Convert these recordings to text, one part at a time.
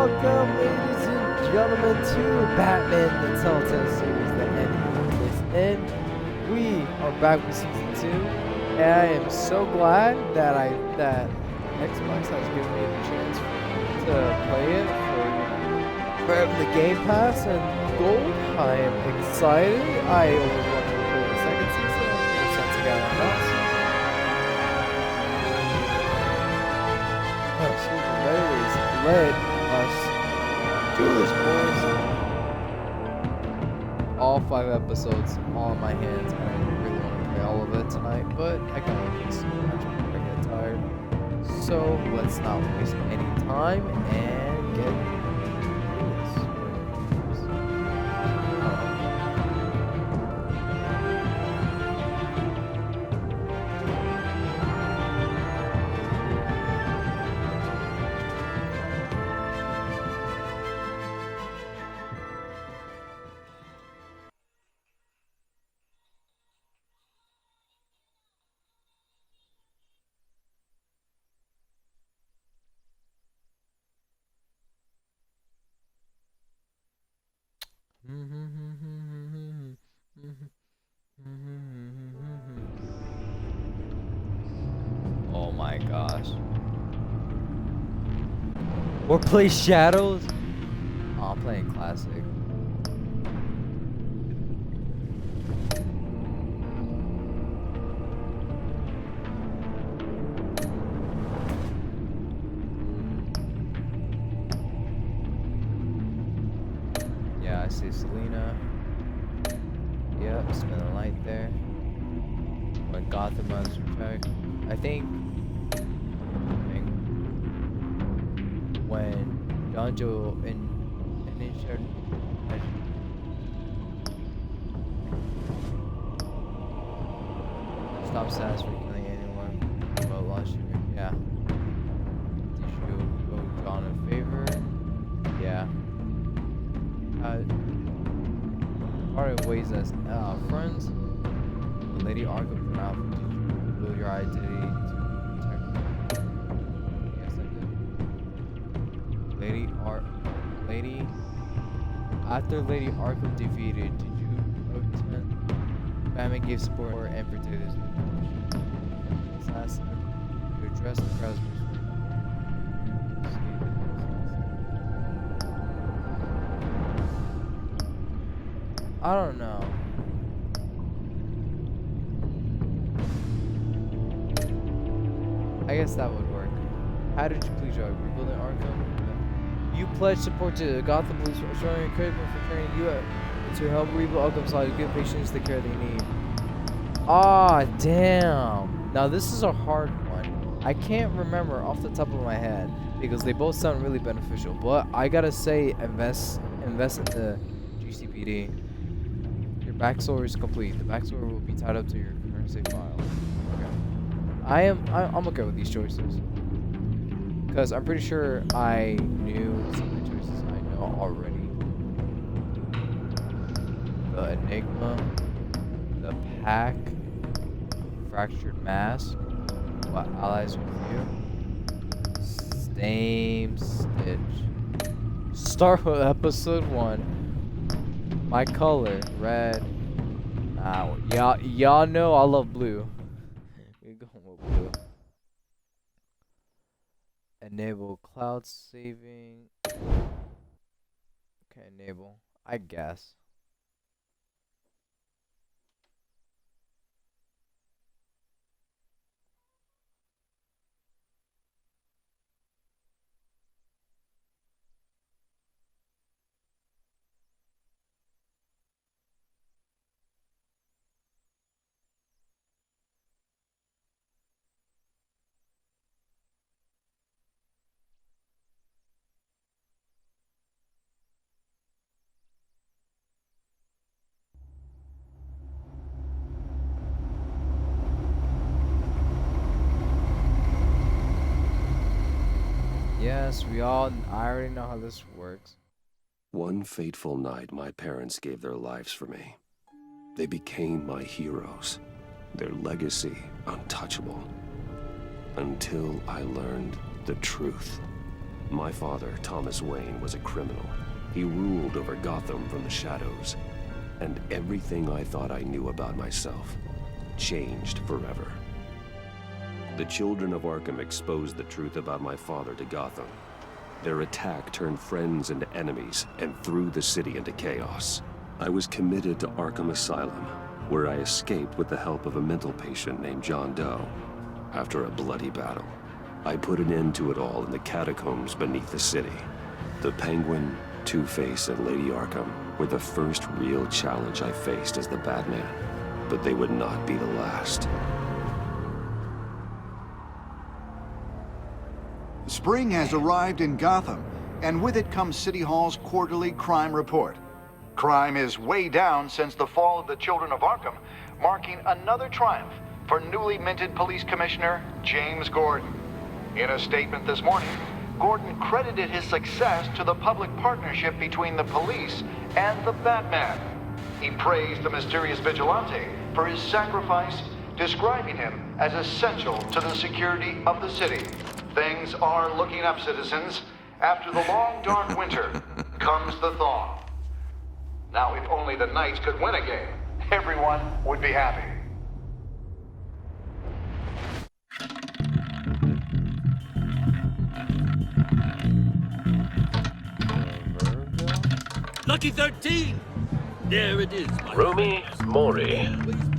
welcome, ladies and gentlemen, to Batman the Telltale series, The End is In. We are back with season 2, and I am so glad that Xbox has given me the chance to play it for the Game Pass and Gold. I am excited. I always wanted to play the second season, since it got announced. Let us do this, boys. All 5 episodes all in my hands, and I really want to play all of it tonight, but I kind of just I get tired. So let's not waste any time and get this. Oh my gosh. Or play Shadows? Oh, I'm playing Classic. Yeah, I see Selena. Yep, spend the light there. When Gotham was retired. I think when Donjo and stop Sass for killing anyone about last year. Yeah. Did you owe John a favor? Yeah. Part of ways as friends. Lady Arkham from Alpha, did you reveal your identity to protect her? Yes, I did. Lady. After Lady Arkham defeated, did you attend? Batman gave support and protected his assassin. You addressed the crowd's I don't know. I guess that would work. How did you please join rebuilding Arkham? You pledged support to Gotham Police, showing encouragement for training you to help rebuild Arkham's lives, give patients the care they need. Ah, damn. Now this is a hard one. I can't remember off the top of my head because they both sound really beneficial. But I gotta say, invest in the GCPD. Your backstory is complete. The backstory will be tied up to your current save file. Okay. I'm okay with these choices. Because I'm pretty sure I knew some of the choices I know already. The Enigma, the Pack, Fractured Mask, what allies with you, Same Stitch. Start with episode 1. My color, red. Y'all know I love blue. We going with blue. Enable cloud saving. Okay, enable. I guess. Yes, I already know how this works. One fateful night, my parents gave their lives for me. They became my heroes, their legacy untouchable. Until I learned the truth. My father, Thomas Wayne, was a criminal. He ruled over Gotham from the shadows. And everything I thought I knew about myself changed forever. The children of Arkham exposed the truth about my father to Gotham. Their attack turned friends into enemies and threw the city into chaos. I was committed to Arkham Asylum, where I escaped with the help of a mental patient named John Doe. After a bloody battle, I put an end to it all in the catacombs beneath the city. The Penguin, Two-Face, and Lady Arkham were the first real challenge I faced as the Batman, but they would not be the last. Spring has arrived in Gotham, and with it comes City Hall's quarterly crime report. Crime is way down since the fall of the Children of Arkham, marking another triumph for newly minted Police Commissioner James Gordon. In a statement this morning, Gordon credited his success to the public partnership between the police and the Batman. He praised the mysterious vigilante for his sacrifice, describing him as essential to the security of the city. Things are looking up, citizens. After the long, dark winter comes the thaw. Now, if only the Knights could win a game, everyone would be happy. Lucky 13! There it is, my Rumi Mori,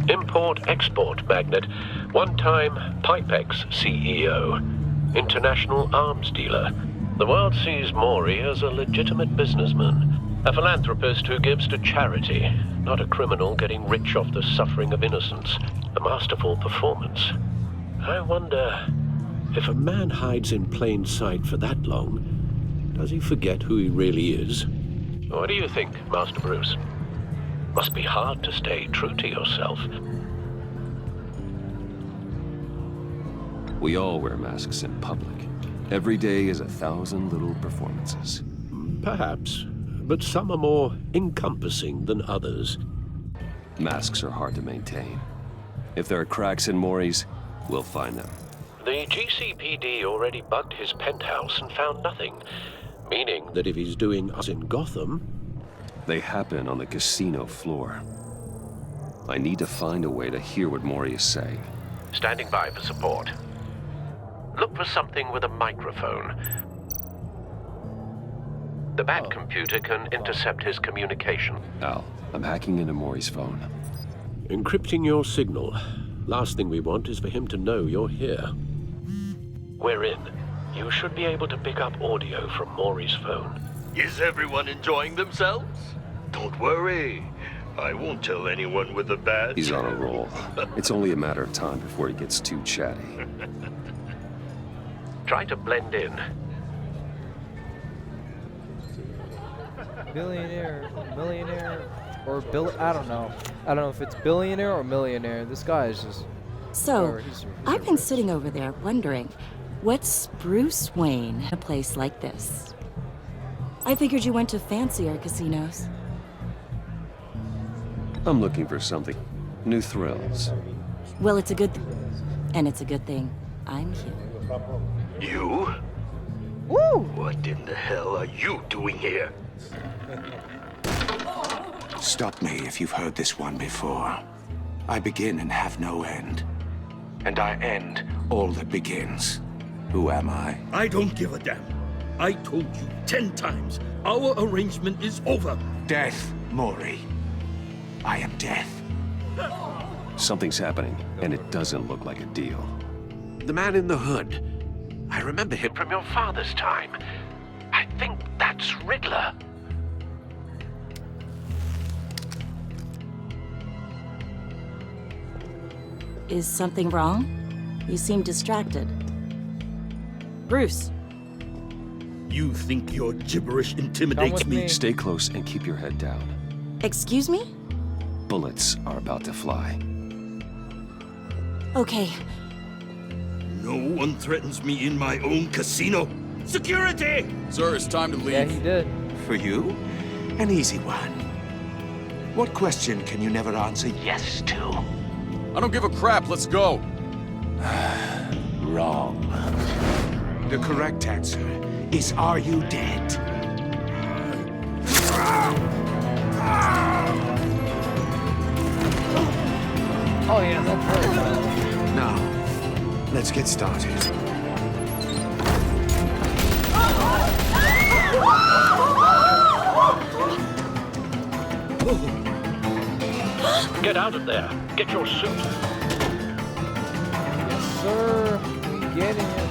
import-export magnate, one-time Pipex CEO, international arms dealer. The world sees Mori as a legitimate businessman, a philanthropist who gives to charity, not a criminal getting rich off the suffering of innocence. A masterful performance. I wonder, if a man hides in plain sight for that long, does he forget who he really is? What do you think, Master Bruce? Must be hard to stay true to yourself. We all wear masks in public. Every day is 1,000 little performances. Perhaps, but some are more encompassing than others. Masks are hard to maintain. If there are cracks in Mori's, we'll find them. The GCPD already bugged his penthouse and found nothing, meaning that if he's doing us in Gotham... They happen on the casino floor. I need to find a way to hear what Mori is saying. Standing by for support. Look for something with a microphone. The Bat computer can intercept his communication. Al, I'm hacking into Mori's phone. Encrypting your signal. Last thing we want is for him to know you're here. We're in. You should be able to pick up audio from Mori's phone. Is everyone enjoying themselves? Don't worry. I won't tell anyone with a badge. He's on a roll. It's only a matter of time before he gets too chatty. Try to blend in. Billionaire, millionaire, or I don't know. I don't know if it's billionaire or millionaire. This guy is just... So, he's I've been rich. sitting over there wondering, what's Bruce Wayne in a place like this? I figured you went to fancier casinos. I'm looking for something. New thrills. Well, it's a good and it's a good thing I'm here. You? Woo! What in the hell are you doing here? Stop me if you've heard this one before. I begin and have no end. And I end all that begins. Who am I? I don't give a damn. I told you 10 times. Our arrangement is over. Death, Mori. I am death. Something's happening, and it doesn't look like a deal. The man in the hood. I remember him from your father's time. I think that's Riddler. Is something wrong? You seem distracted. Bruce, You think your gibberish intimidates with me? me. Stay close and keep your head down. excuse me? Bullets are about to fly. Okay, No one threatens me in my own casino. Security! Sir, it's time to leave. Yeah, he did. For you, an easy one. What question can you never answer yes to? I don't give a crap. Let's go. Wrong. The correct answer is, are you dead? Oh yeah, that's right. Now, let's get started. Get out of there. Get your suit. Yes, sir. We getting it.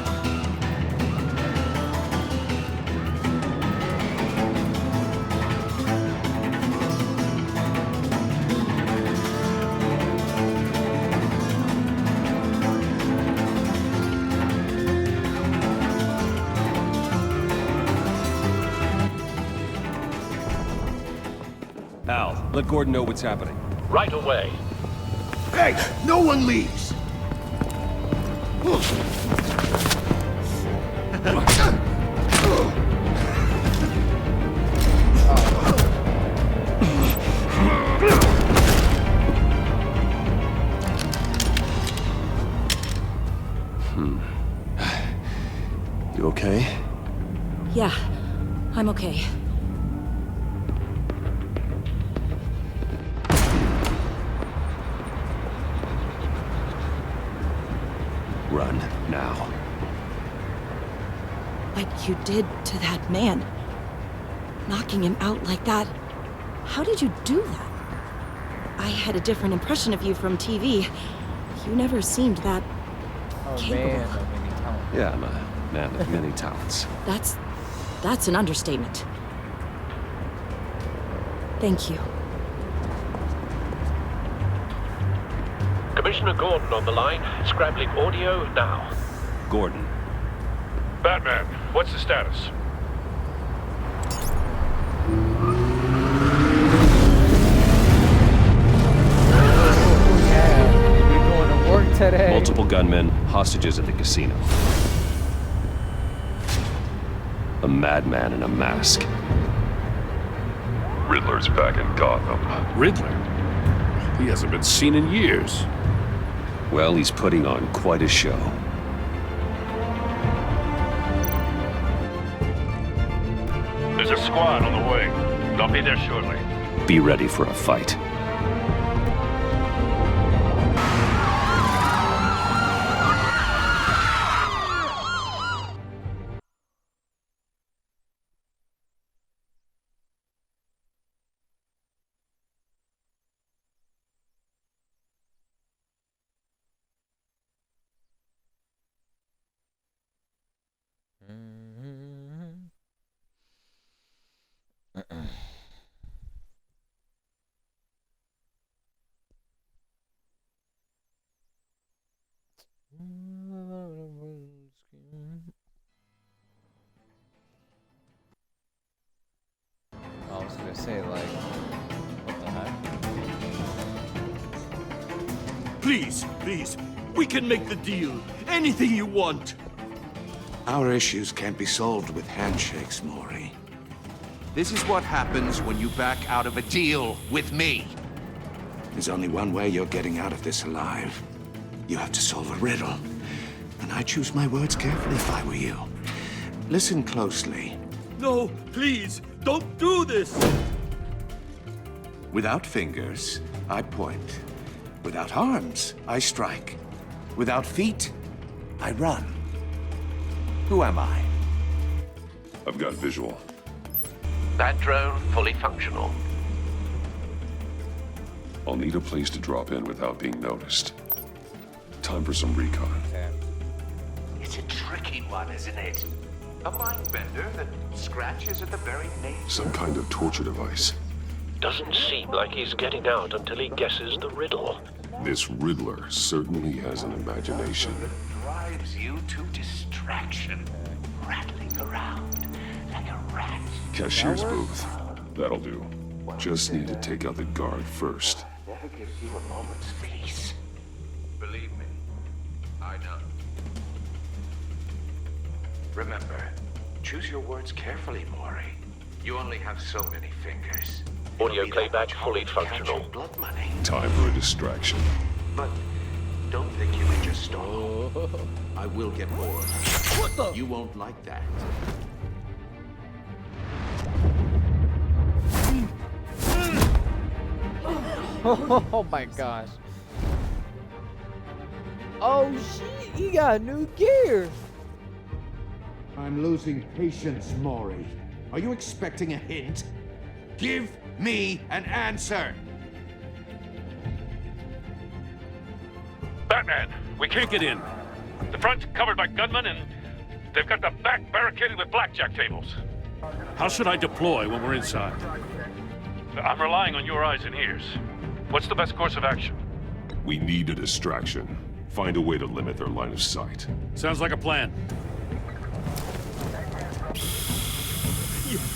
Al, let Gordon know what's happening. Right away. Hey, no one leaves! You okay? Yeah, I'm okay. Run, now. Like you did to that man. Knocking him out like that. How did you do that? I had a different impression of you from TV. You never seemed that Oh capable. man, so many talents. Yeah, I'm a man of many talents. That's an understatement. Thank you. Commissioner Gordon on the line. Scrambling audio now. Gordon. Batman, what's the status? Yeah, we going to work today. Multiple gunmen, hostages at the casino. A madman in a mask. Riddler's back in Gotham. Riddler? He hasn't been seen in years. Well, he's putting on quite a show. There's a squad on the way. They'll be there shortly. Be ready for a fight. I was gonna say, like, what the heck? Please, we can make the deal. Anything you want. Our issues can't be solved with handshakes, Maury. This is what happens when you back out of a deal with me. There's only one way you're getting out of this alive. You have to solve a riddle. And I choose my words carefully if I were you. Listen closely. No, please, don't do this. Without fingers, I point. Without arms, I strike. Without feet, I run. Who am I? I've got visual. That drone fully functional. I'll need a place to drop in without being noticed. Time for some recon. It's a tricky one, isn't it? A mind bender that scratches at the very name. Some kind of torture device. Doesn't seem like he's getting out until he guesses the riddle. This Riddler certainly has an imagination. Drives you to distraction, rattling around like a rat. Cashier's booth. That'll do. Just need to take out the guard first. Never gives you a moment's peace. Believe me, I know. Remember, choose your words carefully, Maury. You only have so many fingers. Audio It'll be playback that much fully harder to catch functional. your blood money. Time for a distraction. But don't think you can just stall. I will get more. What the? You won't like that. Oh my gosh. Oh shit, he got new gear. I'm losing patience, Maury. Are you expecting a hint? Give me an answer! Batman, we can't get in. The front's covered by gunmen, and they've got the back barricaded with blackjack tables. How should I deploy when we're inside? I'm relying on your eyes and ears. What's the best course of action? We need a distraction. Find a way to limit their line of sight. Sounds like a plan.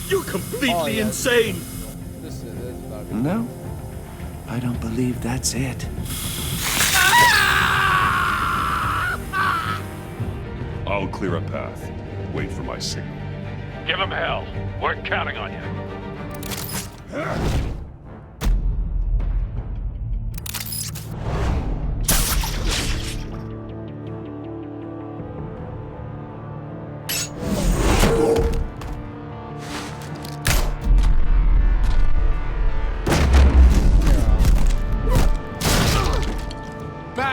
You're completely insane! This is about to be No, I don't believe that's it. I'll clear a path. Wait for my signal. Give him hell. We're counting on you.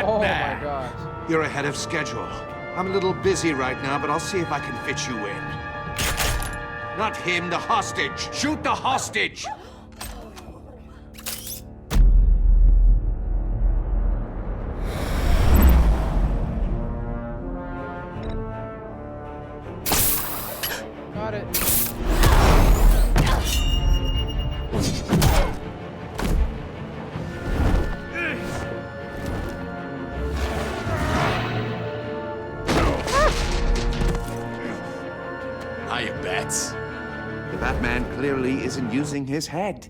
Oh my gosh. You're ahead of schedule. I'm a little busy right now, but I'll see if I can fit you in. Not him, the hostage! Shoot the hostage! Got it. Hiya, Bats. The Batman clearly isn't using his head.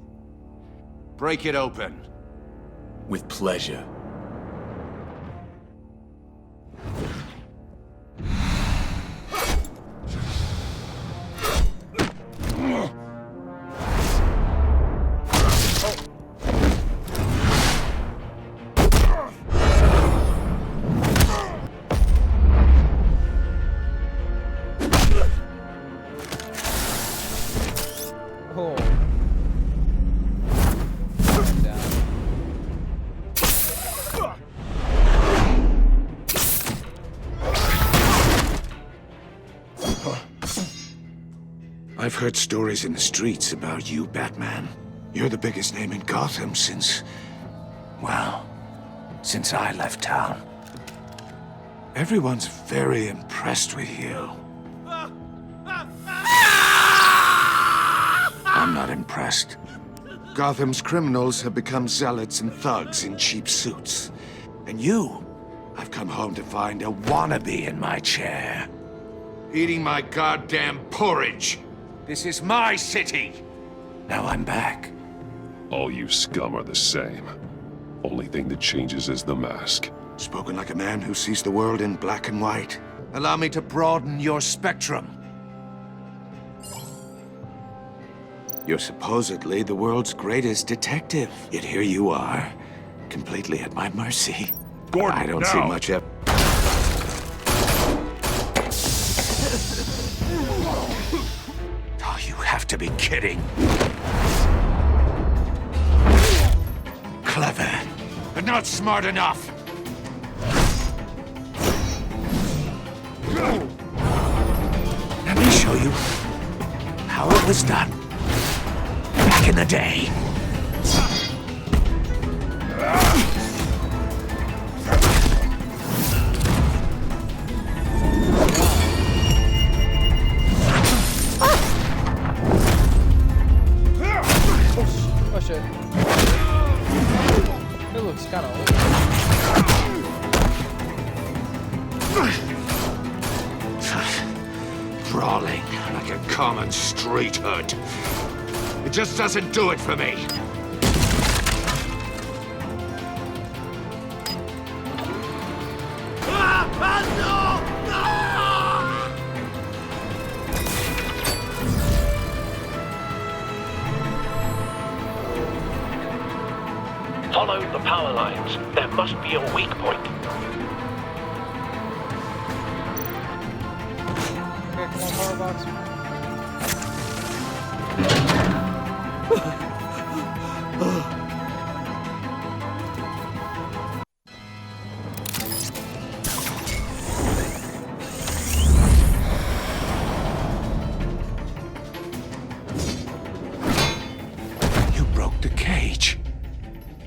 Break it open. With pleasure. Oh. Down. I've heard stories in the streets about you, Batman. You're the biggest name in Gotham since... well, since I left town. Everyone's very impressed with you. I'm not impressed. Gotham's criminals have become zealots and thugs in cheap suits. And you, I've come home to find a wannabe in my chair. Eating my goddamn porridge. This is my city. Now I'm back. All you scum are the same. Only thing that changes is the mask. Spoken like a man who sees the world in black and white. Allow me to broaden your spectrum. You're supposedly the world's greatest detective. Yet here you are, completely at my mercy. Gordon, I don't see much of... Oh, you have to be kidding. Clever, but not smart enough. Let me show you how it was done back in the day. Oh shit. It looks kind of old. Brawling like a common street hood. It just doesn't do it for me. Follow the power lines. There must be a weak point. Okay, come on, power box.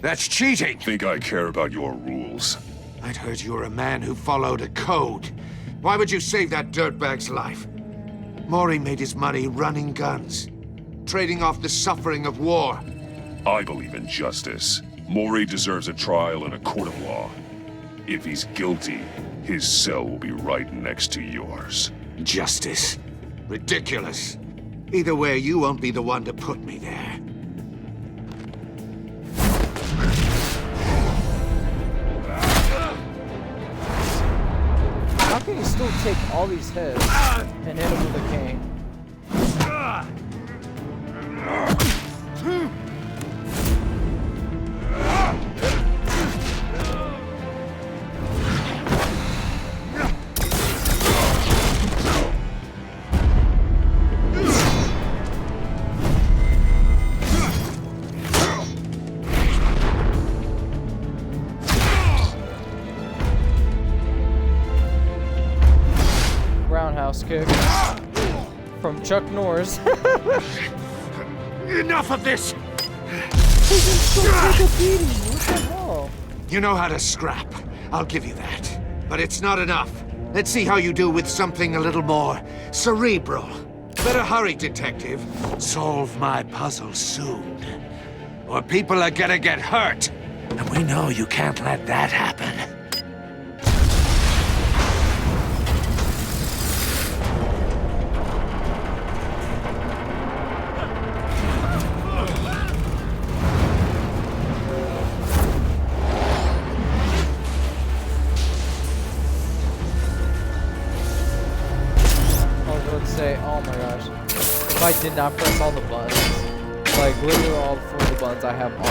That's cheating! Think I care about your rules? I'd heard you were a man who followed a code. Why would you save that dirtbag's life? Maury made his money running guns, trading off the suffering of war. I believe in justice. Maury deserves a trial in a court of law. If he's guilty, his cell will be right next to yours. Justice? Ridiculous. Either way, you won't be the one to put me there. How can you still take all these heads and hit him with a cane? Roundhouse kick from Chuck Norris. Enough of this! He can still take a beating. What the hell? You know how to scrap. I'll give you that. But it's not enough. Let's see how you do with something a little more cerebral. Better hurry, detective. Solve my puzzle soon. Or people are gonna get hurt. And we know you can't let that happen. Oh my gosh. If I did not press all the buttons, like literally all 4 of the buttons I have on.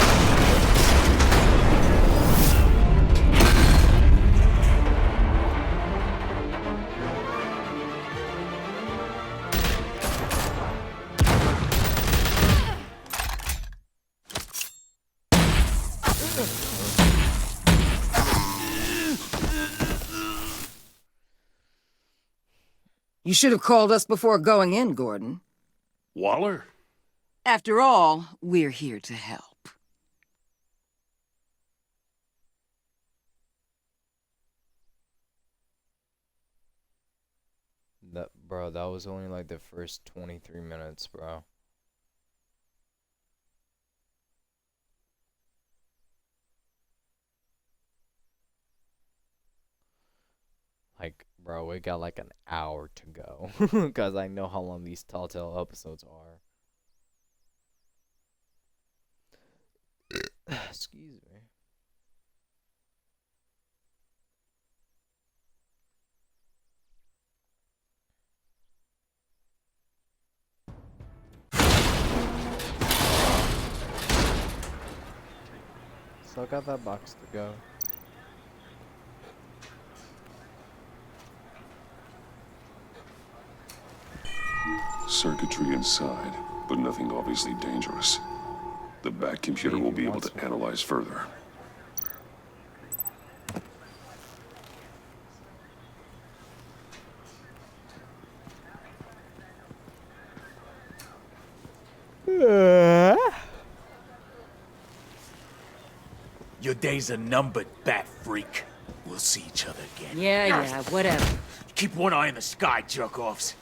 You should have called us before going in, Gordon. Waller? After all, we're here to help. Bro, that was only like the first 23 minutes, bro. Like, bro, we got like an hour to go. Because I know how long these Telltale episodes are. Excuse me. Still got that box to go. Circuitry inside, but nothing obviously dangerous. The back computer will be able to analyze further. Your days are numbered, bat freak. We'll see each other again. Yeah, whatever. Keep one eye in the sky, jerk-offs.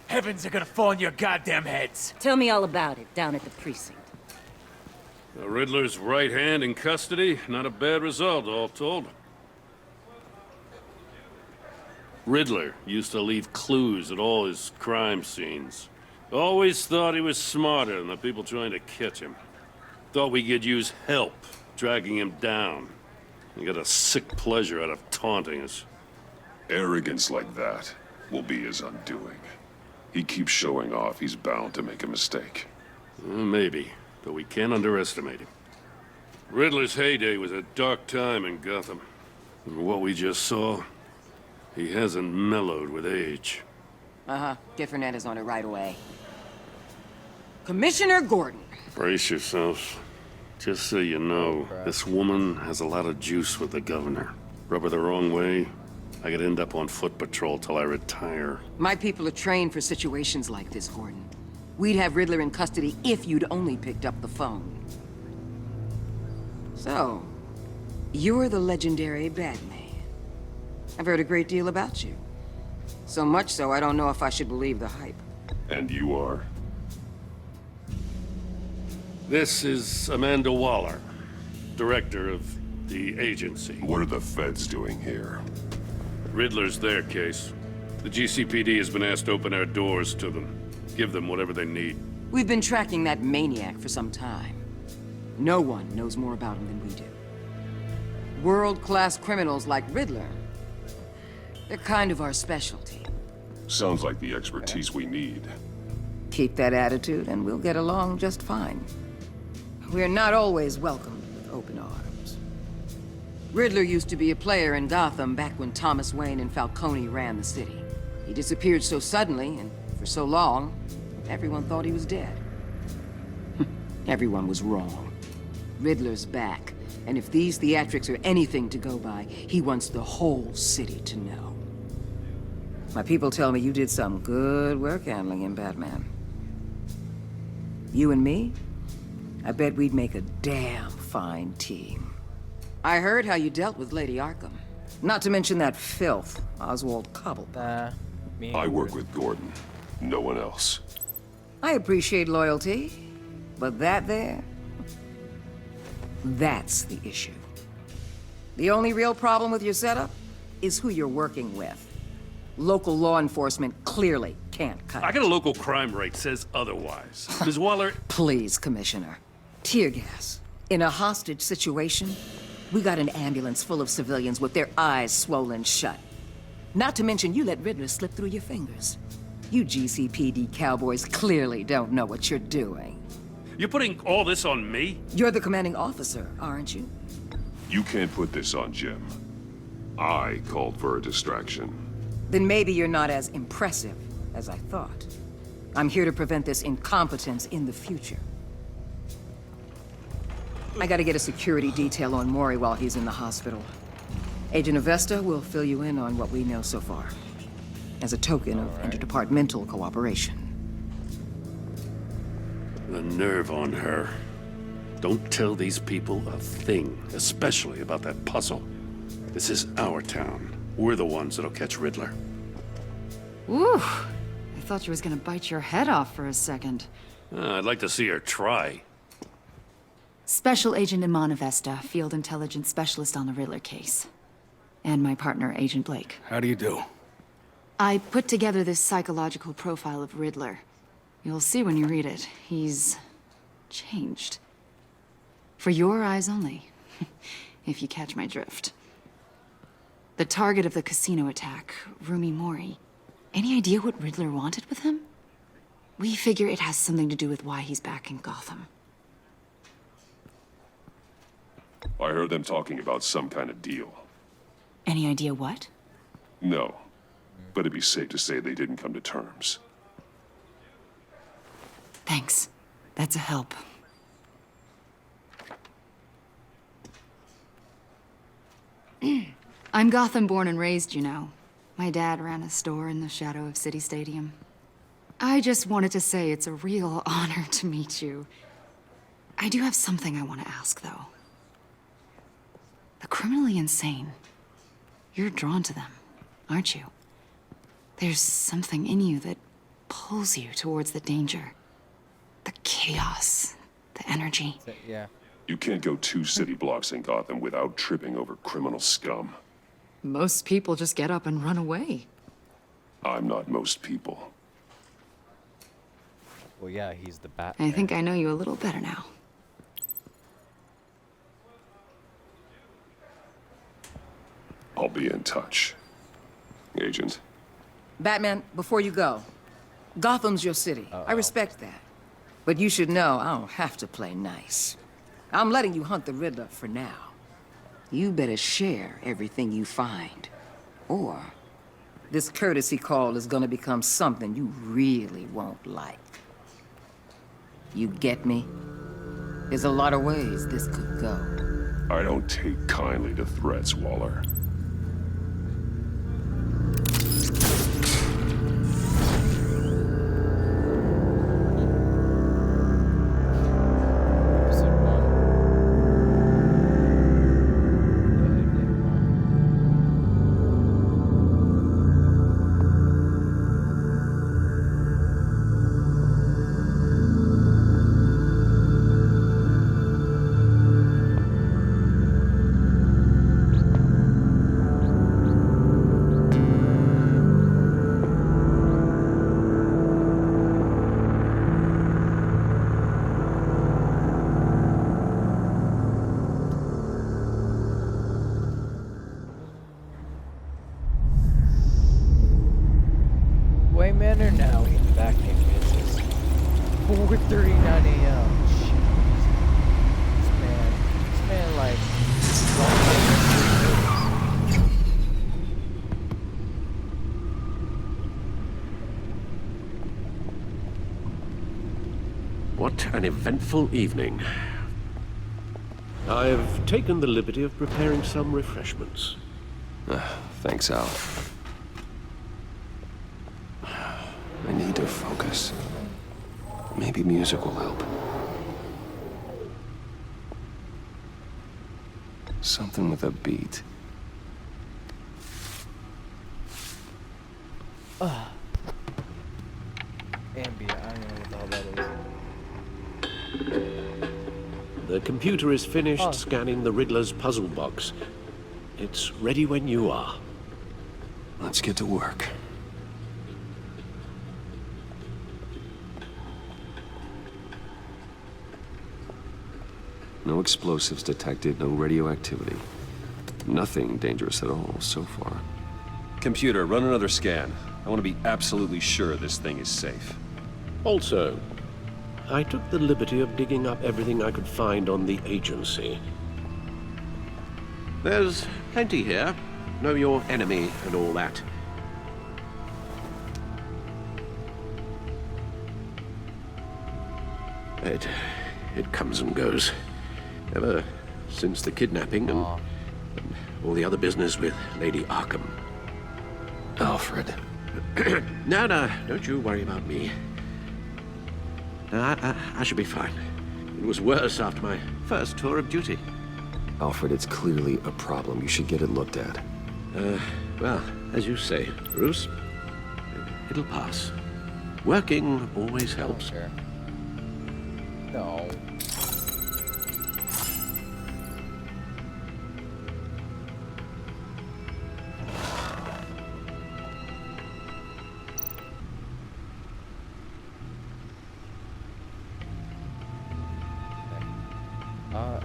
Heavens are gonna fall on your goddamn heads. Tell me all about it down at the precinct. The Riddler's right hand in custody. Not a bad result, all told. Riddler used to leave clues at all his crime scenes. Always thought he was smarter than the people trying to catch him. Thought we could use help dragging him down. He got a sick pleasure out of taunting us. Arrogance like that will be his undoing. He keeps showing off, he's bound to make a mistake. Maybe, but we can't underestimate him. Riddler's heyday was a dark time in Gotham. And what we just saw, he hasn't mellowed with age. Get Fernandez on it right away. Commissioner Gordon. Brace yourselves. Just so you know, this woman has a lot of juice with the governor. Rub her the wrong way, I could end up on foot patrol till I retire. My people are trained for situations like this, Gordon. We'd have Riddler in custody if you'd only picked up the phone. So, you're the legendary Batman. I've heard a great deal about you. So much so, I don't know if I should believe the hype. And you are? This is Amanda Waller, director of the agency. What are the feds doing here? Riddler's their case. The GCPD has been asked to open our doors to them. Give them whatever they need. We've been tracking that maniac for some time. No one knows more about him than we do. World-class criminals like Riddler. They're kind of our specialty. Sounds like the expertise we need. Keep that attitude and we'll get along just fine. We're not always welcomed with open arms. Riddler used to be a player in Gotham back when Thomas Wayne and Falcone ran the city. He disappeared so suddenly and for so long, everyone thought he was dead. Everyone was wrong. Riddler's back, and if these theatrics are anything to go by, he wants the whole city to know. My people tell me you did some good work handling him, Batman. You and me? I bet we'd make a damn fine team. I heard how you dealt with Lady Arkham. Not to mention that filth, Oswald Cobblepot. I work with Gordon. No one else. I appreciate loyalty, but that there... that's the issue. The only real problem with your setup is who you're working with. Local law enforcement clearly can't cut I it. got a local crime rate says otherwise. Ms. Waller... Please, Commissioner. Tear gas. In a hostage situation, we got an ambulance full of civilians with their eyes swollen shut. Not to mention you let Riddler slip through your fingers. You GCPD cowboys clearly don't know what you're doing. You're putting all this on me? You're the commanding officer, aren't you? You can't put this on Jim. I called for a distraction. Then maybe you're not as impressive as I thought. I'm here to prevent this incompetence in the future. I gotta get a security detail on Maury while he's in the hospital. Agent Avesta will fill you in on what we know so far, as a token of interdepartmental cooperation. The nerve on her. Don't tell these people a thing, especially about that puzzle. This is our town. We're the ones that'll catch Riddler. Ooh, I thought you was gonna bite your head off for a second. I'd like to see her try. Special Agent Iman Avesta, Field Intelligence Specialist on the Riddler case. And my partner, Agent Blake. How do you do? I put together this psychological profile of Riddler. You'll see when you read it. He's changed. For your eyes only, if you catch my drift. The target of the casino attack, Rumi Mori. Any idea what Riddler wanted with him? We figure it has something to do with why he's back in Gotham. I heard them talking about some kind of deal. Any idea what? No, but it'd be safe to say they didn't come to terms. Thanks. That's a help. I'm Gotham born and raised, you know. My dad ran a store in the shadow of City Stadium. I just wanted to say it's a real honor to meet you. I do have something I want to ask, though. The criminally insane. You're drawn to them, aren't you? There's something in you that pulls you towards the danger. The chaos, the energy. Yeah. You can't go 2 city blocks in Gotham without tripping over criminal scum. Most people just get up and run away. I'm not most people. Well, yeah, he's the Batman. I think I know you a little better now. I'll be in touch. Agent. Batman, before you go, Gotham's your city. I respect that. But you should know I don't have to play nice. I'm letting you hunt the Riddler for now. You better share everything you find. Or this courtesy call is gonna become something you really won't like. You get me? There's a lot of ways this could go. I don't take kindly to threats, Waller. 9 a.m. This man like. What an eventful evening. I've taken the liberty of preparing some refreshments. Thanks, Al. I need to focus. Maybe music will help. Something with a beat. Ambient, I don't know what the hell that is. The computer is finished scanning the Riddler's puzzle box. It's ready when you are. Let's get to work. No explosives detected, no radioactivity. Nothing dangerous at all so far. Computer, run another scan. I want to be absolutely sure this thing is safe. Also, I took the liberty of digging up everything I could find on the agency. There's plenty here. Know your enemy and all that. It comes and goes. Ever since the kidnapping and all the other business with Lady Arkham. Alfred. No, don't you worry about me. I should be fine. It was worse after my first tour of duty. Alfred, it's clearly a problem. You should get it looked at. Well, as you say, Bruce, it'll pass. Working always helps. No.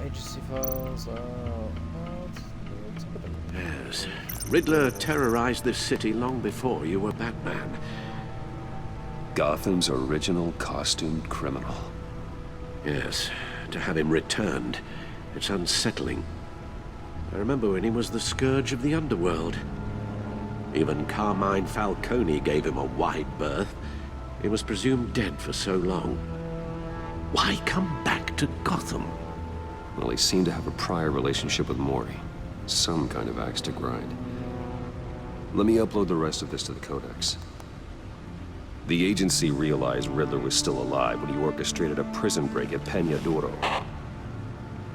Agency files, Yes. Riddler terrorized this city long before you were Batman. Gotham's original costumed criminal. Yes. To have him returned, it's unsettling. I remember when he was the scourge of the underworld. Even Carmine Falcone gave him a wide berth. He was presumed dead for so long. Why come back to Gotham? Well, he seemed to have a prior relationship with Mori. Some kind of axe to grind. Let me upload the rest of this to the Codex. The agency realized Riddler was still alive when he orchestrated a prison break at Peñadoro.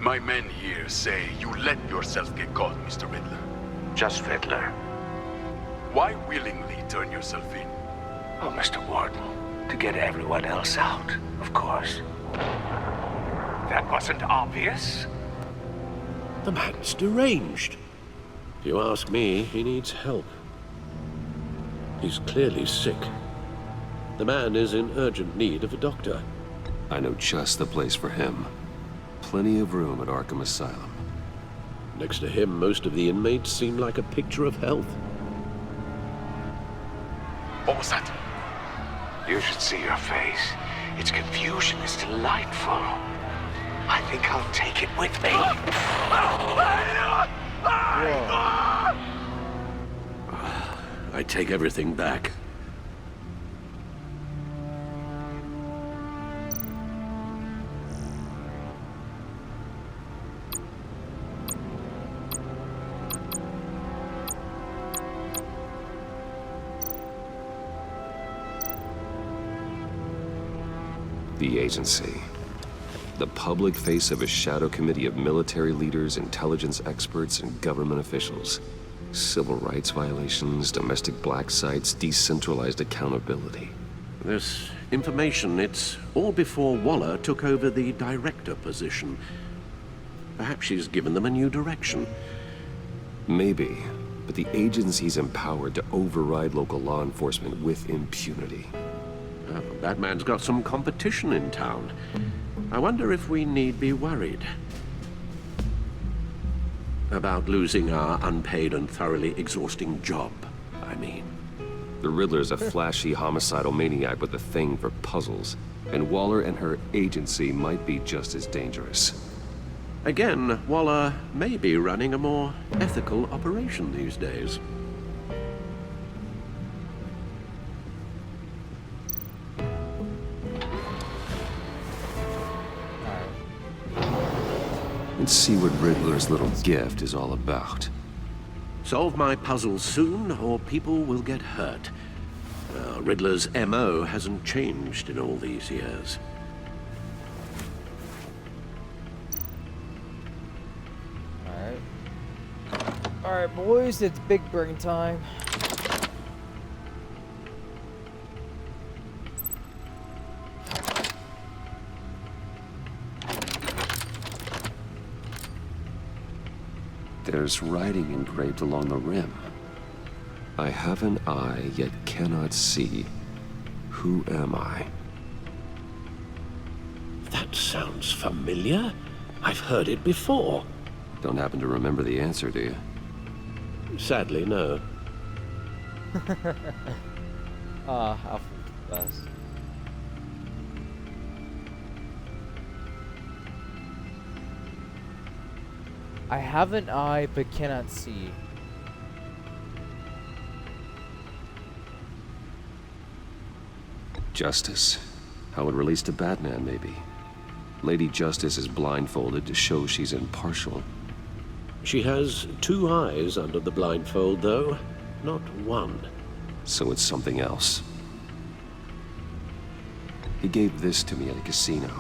My men here say you let yourself get caught, Mr. Riddler. Just Riddler. Why willingly turn yourself in? Oh, Mr. Warden, to get everyone else out, of course. That wasn't obvious. The man's deranged. If you ask me, he needs help. He's clearly sick. The man is in urgent need of a doctor. I know just the place for him. Plenty of room at Arkham Asylum. Next to him, most of the inmates seem like a picture of health. What was that? You should see your face. Its confusion is delightful. I think I'll take it with me. I take everything back. The agency. The public face of a shadow committee of military leaders, intelligence experts, and government officials. Civil rights violations, domestic black sites, decentralized accountability. This information, it's all before Waller took over the director position. Perhaps she's given them a new direction. Maybe, but the agency's empowered to override local law enforcement with impunity. Well, Batman's got some competition in town. I wonder if we need be worried about losing our unpaid and thoroughly exhausting job, I mean. The Riddler's a flashy homicidal maniac with a thing for puzzles. And Waller and her agency might be just as dangerous. Again, Waller may be running a more ethical operation these days. Let's see what Riddler's little gift is all about. Solve my puzzles soon, or people will get hurt. Riddler's MO hasn't changed in all these years. Alright, boys, it's big brain time. There's writing engraved along the rim. I have an eye, yet cannot see. Who am I? That sounds familiar. I've heard it before. Don't happen to remember the answer, do you? Sadly, no. Alpha best. I have an eye but cannot see. Justice. How it relates to Batman, maybe. Lady Justice is blindfolded to show she's impartial. She has 2 eyes under the blindfold, though, not 1. So it's something else. He gave this to me at a casino.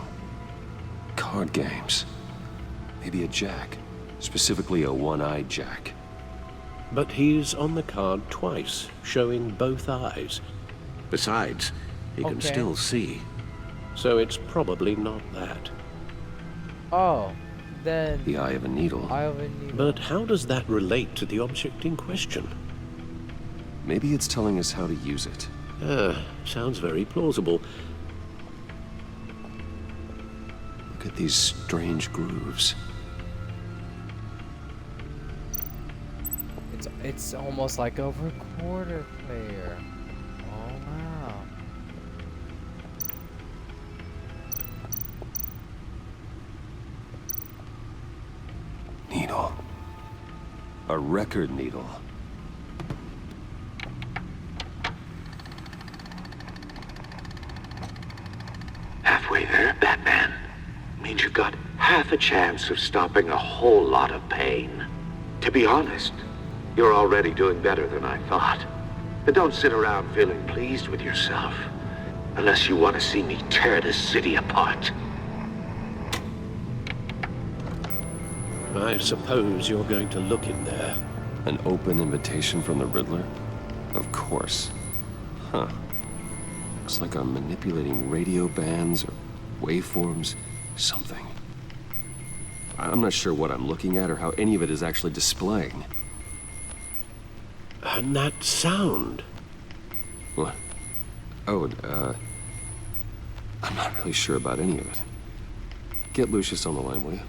Card games. Maybe a jack. Specifically a one-eyed jack. But he's on the card twice, showing both eyes. Besides, he can still see. So it's probably not that. Oh, then... The eye of a needle. Eye of a needle. But how does that relate to the object in question? Maybe it's telling us how to use it. Sounds very plausible. Look at these strange grooves. It's almost like a recorder player. Oh, wow. Needle. A record needle. Halfway there, Batman. Means you've got half a chance of stopping a whole lot of pain. To be honest, you're already doing better than I thought. But don't sit around feeling pleased with yourself. Unless you want to see me tear this city apart. I suppose you're going to look in there. An open invitation from the Riddler? Of course. Huh. Looks like I'm manipulating radio bands or waveforms, something. I'm not sure what I'm looking at or how any of it is actually displaying. And that sound. What? Oh, I'm not really sure about any of it. Get Lucius on the line, will you?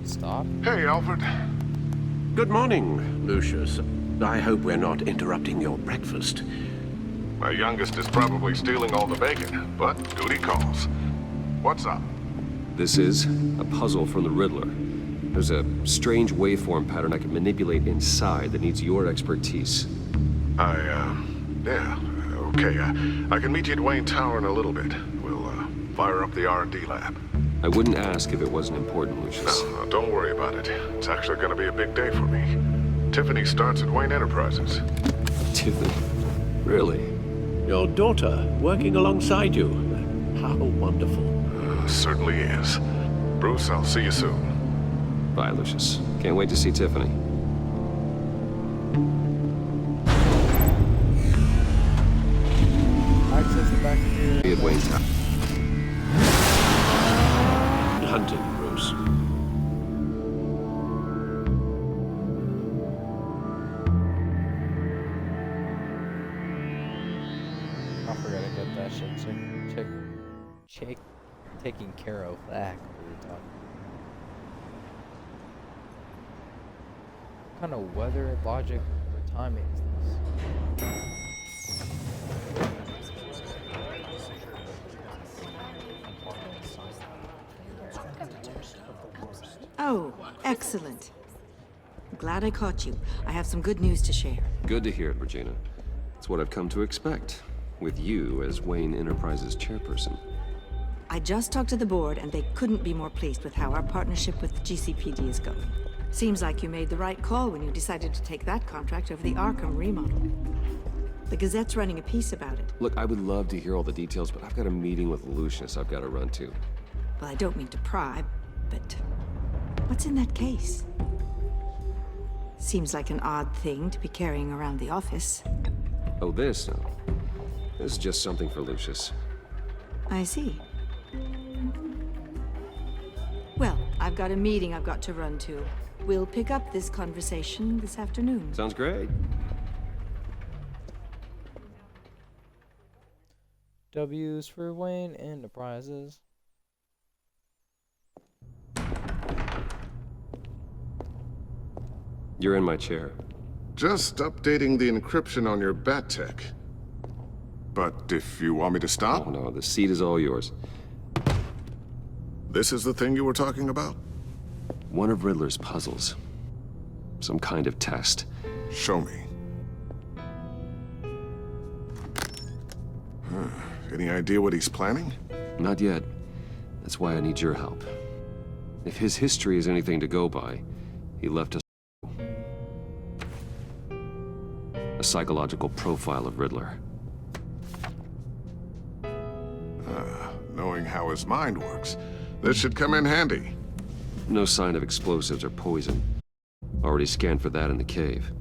Stop. Hey, Alfred. Good morning, Lucius. I hope we're not interrupting your breakfast. My youngest is probably stealing all the bacon, but duty calls. What's up? This is a puzzle from the Riddler. There's a strange waveform pattern I can manipulate inside that needs your expertise. Yeah, okay. I can meet you at Wayne Tower in a little bit. We'll, fire up the R&D lab. I wouldn't ask if it wasn't important, Lucius. No, don't worry about it. It's actually gonna be a big day for me. Tiffany starts at Wayne Enterprises. Tiffany? Really? Your daughter working alongside you. How wonderful. Certainly is. Bruce, I'll see you soon. Bye, Lucius. Can't wait to see Tiffany. Access the back of your... Be at Wayne Tower. Hunting, Bruce. I forgot to get that shit. Check. Taking care of that. What are we talking? kind of weather, logic, or timing is this? Oh, excellent. Glad I caught you. I have some good news to share. Good to hear it, Regina. It's what I've come to expect, with you as Wayne Enterprises chairperson. I just talked to the board, and they couldn't be more pleased with how our partnership with GCPD is going. Seems like you made the right call when you decided to take that contract over the Arkham remodel. The Gazette's running a piece about it. Look, I would love to hear all the details, but I've got a meeting with Lucius I've got to run to. Well, I don't mean to pry, but what's in that case? Seems like an odd thing to be carrying around the office. Oh, this? No. This is just something for Lucius. I see. Well, I've got a meeting I've got to run to. We'll pick up this conversation this afternoon. Sounds great. W's for Wayne Enterprises. You're in my chair. Just updating the encryption on your bat tech. But if you want me to stop? Oh, no, the seat is all yours. This is the thing you were talking about? One of Riddler's puzzles. Some kind of test. Show me. Any idea what he's planning? Not yet. That's why I need your help. If his history is anything to go by, he left us a psychological profile of Riddler. Knowing how his mind works, this should come in handy. No sign of explosives or poison. Already scanned for that in the cave.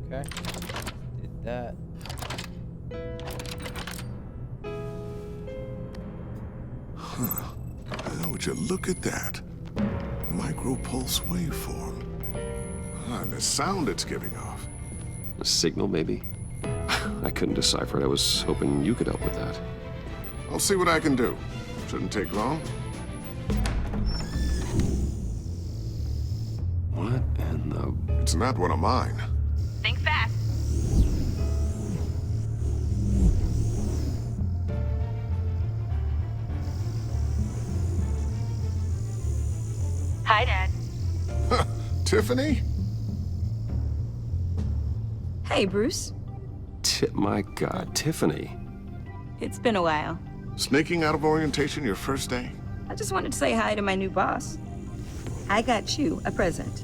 Okay. Did that. Huh. Now, would you look at that? Micro-pulse waveform. And the sound it's giving off. A signal, maybe? I couldn't decipher it. I was hoping you could help with that. I'll see what I can do. Shouldn't take long. What in the... It's not one of mine. Think fast. Hi, Dad. Tiffany? Hey, Bruce. My God, Tiffany. It's been a while. Sneaking out of orientation your first day? I just wanted to say hi to my new boss. I got you a present.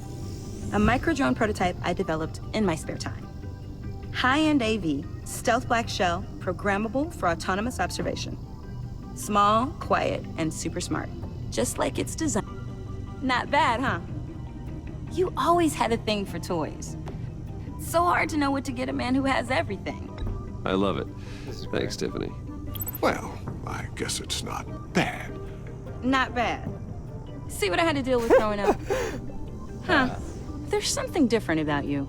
A micro-drone prototype I developed in my spare time. High-end AV, stealth black shell, programmable for autonomous observation. Small, quiet, and super smart. Just like it's designed. Not bad, huh? You always had a thing for toys. So hard to know what to get a man who has everything. I love it. Thanks, Tiffany. Well, I guess it's not bad. Not bad. See what I had to deal with growing up? Huh. There's something different about you.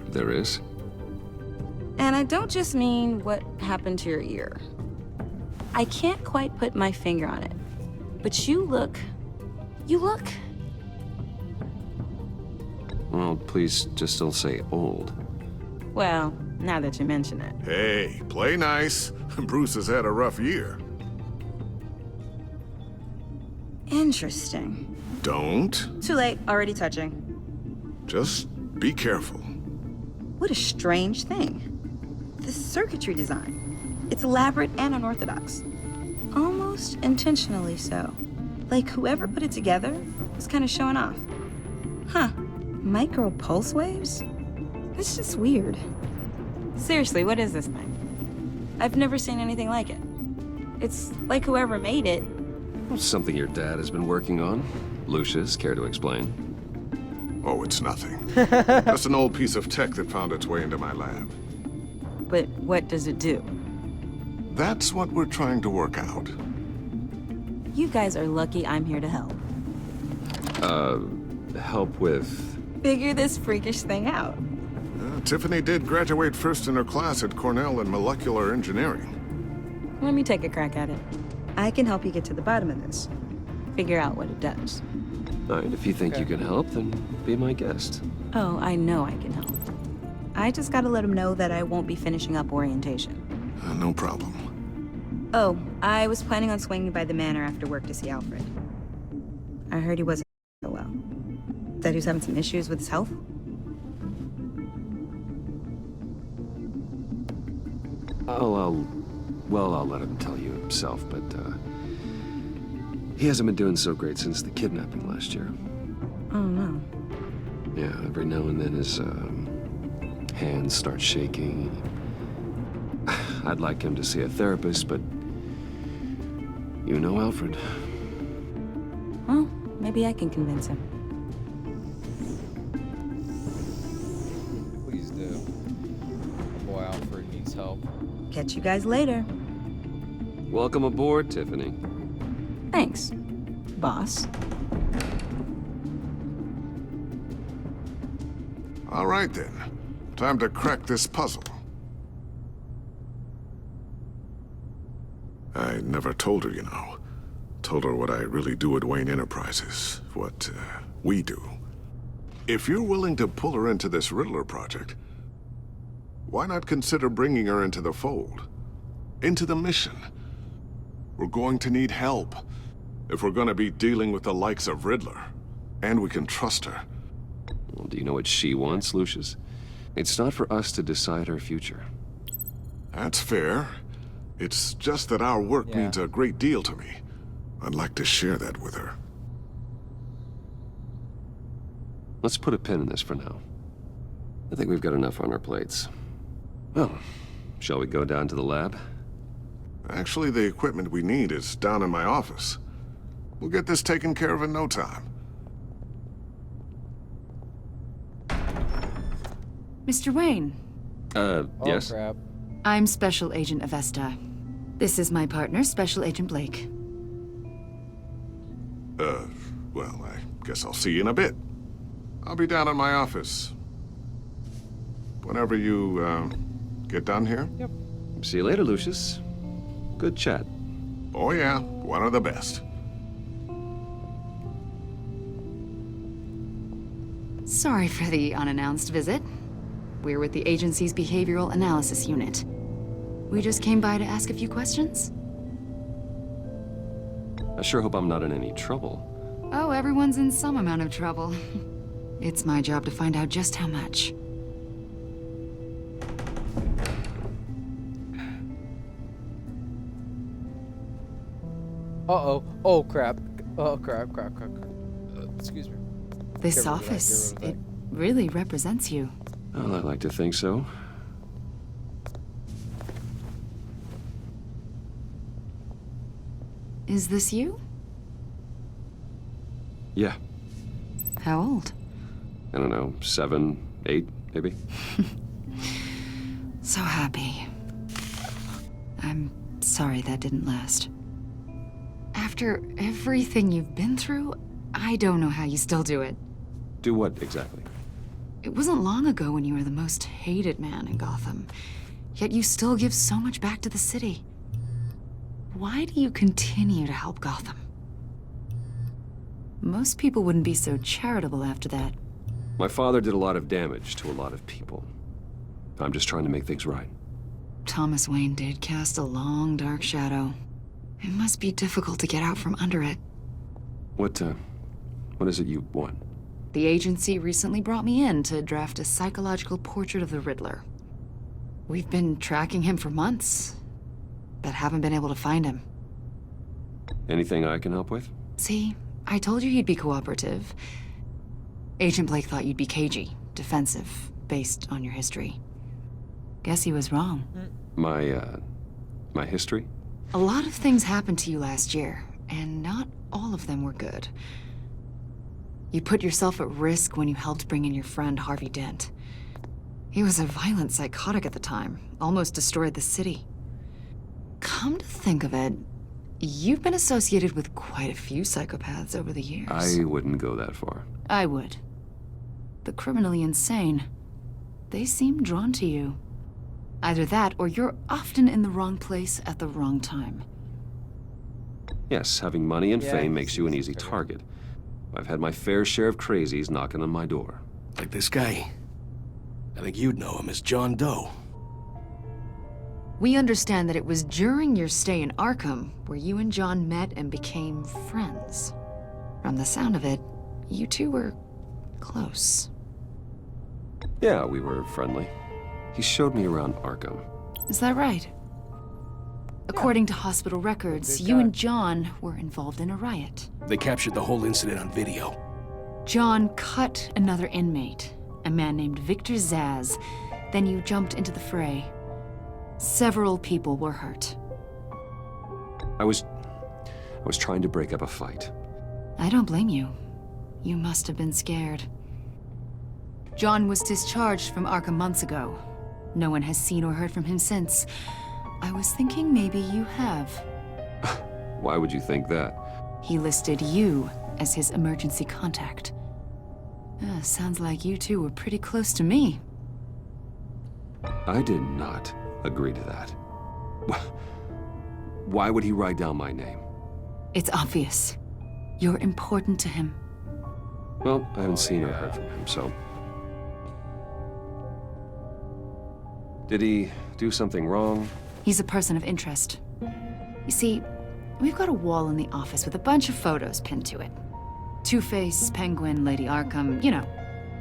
There is? And I don't just mean what happened to your ear. I can't quite put my finger on it. But you look... Well, please just don't say old. Well, now that you mention it. Hey, play nice. Bruce has had a rough year. Interesting. Don't. Too late, already touching. Just be careful. What a strange thing. The circuitry design. It's elaborate and unorthodox. Almost intentionally so. Like whoever put it together was kind of showing off. Huh. Micro pulse waves? That's just weird. Seriously, what is this thing? I've never seen anything like it. It's like whoever made it. Something your dad has been working on. Lucius, care to explain? Oh, it's nothing. Just an old piece of tech that found its way into my lab. But what does it do? That's what we're trying to work out. You guys are lucky I'm here to help. Help with... Figure this freakish thing out. Tiffany did graduate first in her class at Cornell in molecular engineering. Let me take a crack at it. I can help you get to the bottom of this. figure out what it does. All right, if you think you can help, then be my guest. Oh, I know I can help. I just gotta let him know that I won't be finishing up orientation. No problem. Oh, I was planning on swinging by the manor after work to see Alfred. I heard he wasn't so well. That he was having some issues with his health. I'll let him tell you himself, but, he hasn't been doing so great since the kidnapping last year. Oh, no. Yeah, every now and then his, hands start shaking. I'd like him to see a therapist, but you know Alfred. Well, maybe I can convince him. Please do. Boy, Alfred needs help. Catch you guys later. Welcome aboard, Tiffany. Thanks, boss. All right, then. Time to crack this puzzle. I never told her, you know. Told her what I really do at Wayne Enterprises. What, we do. If you're willing to pull her into this Riddler project, why not consider bringing her into the fold? Into the mission? We're going to need help if we're going to be dealing with the likes of Riddler. And we can trust her. Well, do you know what she wants, Lucius? It's not for us to decide her future. That's fair. It's just that our work means a great deal to me. I'd like to share that with her. Let's put a pin in this for now. I think we've got enough on our plates. Well, shall we go down to the lab? Actually, the equipment we need is down in my office. We'll get this taken care of in no time. Mr. Wayne. Yes? Crap. I'm Special Agent Avesta. This is my partner, Special Agent Blake. Well, I guess I'll see you in a bit. I'll be down in my office. Whenever you, get done here? Yep. See you later, Lucius. Good chat. Oh yeah, one of the best. Sorry for the unannounced visit. We're with the agency's behavioral analysis unit. We just came by to ask a few questions. I sure hope I'm not in any trouble. Oh, everyone's in some amount of trouble. It's my job to find out just how much. Uh-oh. Oh, crap. Oh, crap. Excuse me. This Get rid of that, office, get rid of it really represents you. Well, I like to think so. Is this you? Yeah. How old? I don't know, 7, 8, maybe? So happy. I'm sorry that didn't last. After everything you've been through, I don't know how you still do it. Do what, exactly? It wasn't long ago when you were the most hated man in Gotham, yet you still give so much back to the city. Why do you continue to help Gotham? Most people wouldn't be so charitable after that. My father did a lot of damage to a lot of people. I'm just trying to make things right. Thomas Wayne did cast a long, dark shadow. It must be difficult to get out from under it. What is it you want? The agency recently brought me in to draft a psychological portrait of the Riddler. We've been tracking him for months, but haven't been able to find him. Anything I can help with? See, I told you he'd be cooperative. Agent Blake thought you'd be cagey, defensive, based on your history. Guess he was wrong. My history? A lot of things happened to you last year, and not all of them were good. You put yourself at risk when you helped bring in your friend Harvey Dent. He was a violent psychotic at the time, almost destroyed the city. Come to think of it, you've been associated with quite a few psychopaths over the years. I wouldn't go that far. I would. The criminally insane. They seem drawn to you. Either that, or you're often in the wrong place at the wrong time. Yes, having money and Yeah, fame makes you an he's easy crazy. target. I've had my fair share of crazies knocking on my door. Like this guy. I think you'd know him as John Doe. We understand that it was during your stay in Arkham where you and John met and became friends. From the sound of it, you two were close. Yeah, we were friendly. He showed me around Arkham. Is that right? According to hospital records, you and John were involved in a riot. They captured the whole incident on video. John cut another inmate, a man named Victor Zsasz. Then you jumped into the fray. Several people were hurt. I was trying to break up a fight. I don't blame you. You must have been scared. John was discharged from Arkham months ago. No one has seen or heard from him since. I was thinking maybe you have. Why would you think that? He listed you as his emergency contact. Sounds like you two were pretty close to me. I did not agree to that. Why would he write down my name? It's obvious. You're important to him. Well, I haven't seen or heard from him, so... Did he do something wrong? He's a person of interest. You see, we've got a wall in the office with a bunch of photos pinned to it. Two-Face, Penguin, Lady Arkham, you know,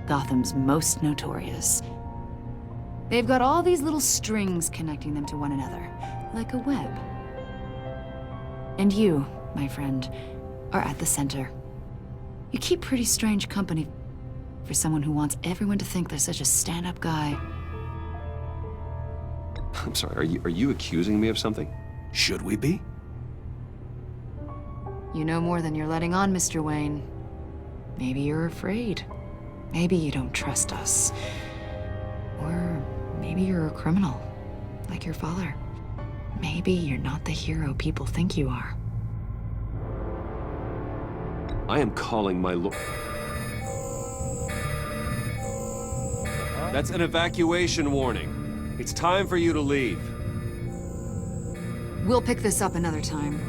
Gotham's most notorious. They've got all these little strings connecting them to one another, like a web. And you, my friend, are at the center. You keep pretty strange company for someone who wants everyone to think they're such a stand-up guy. I'm sorry, are you accusing me of something? Should we be? You know more than you're letting on, Mr. Wayne. Maybe you're afraid. Maybe you don't trust us. Or maybe you're a criminal, like your father. Maybe you're not the hero people think you are. I am calling my That's an evacuation warning. It's time for you to leave. We'll pick this up another time.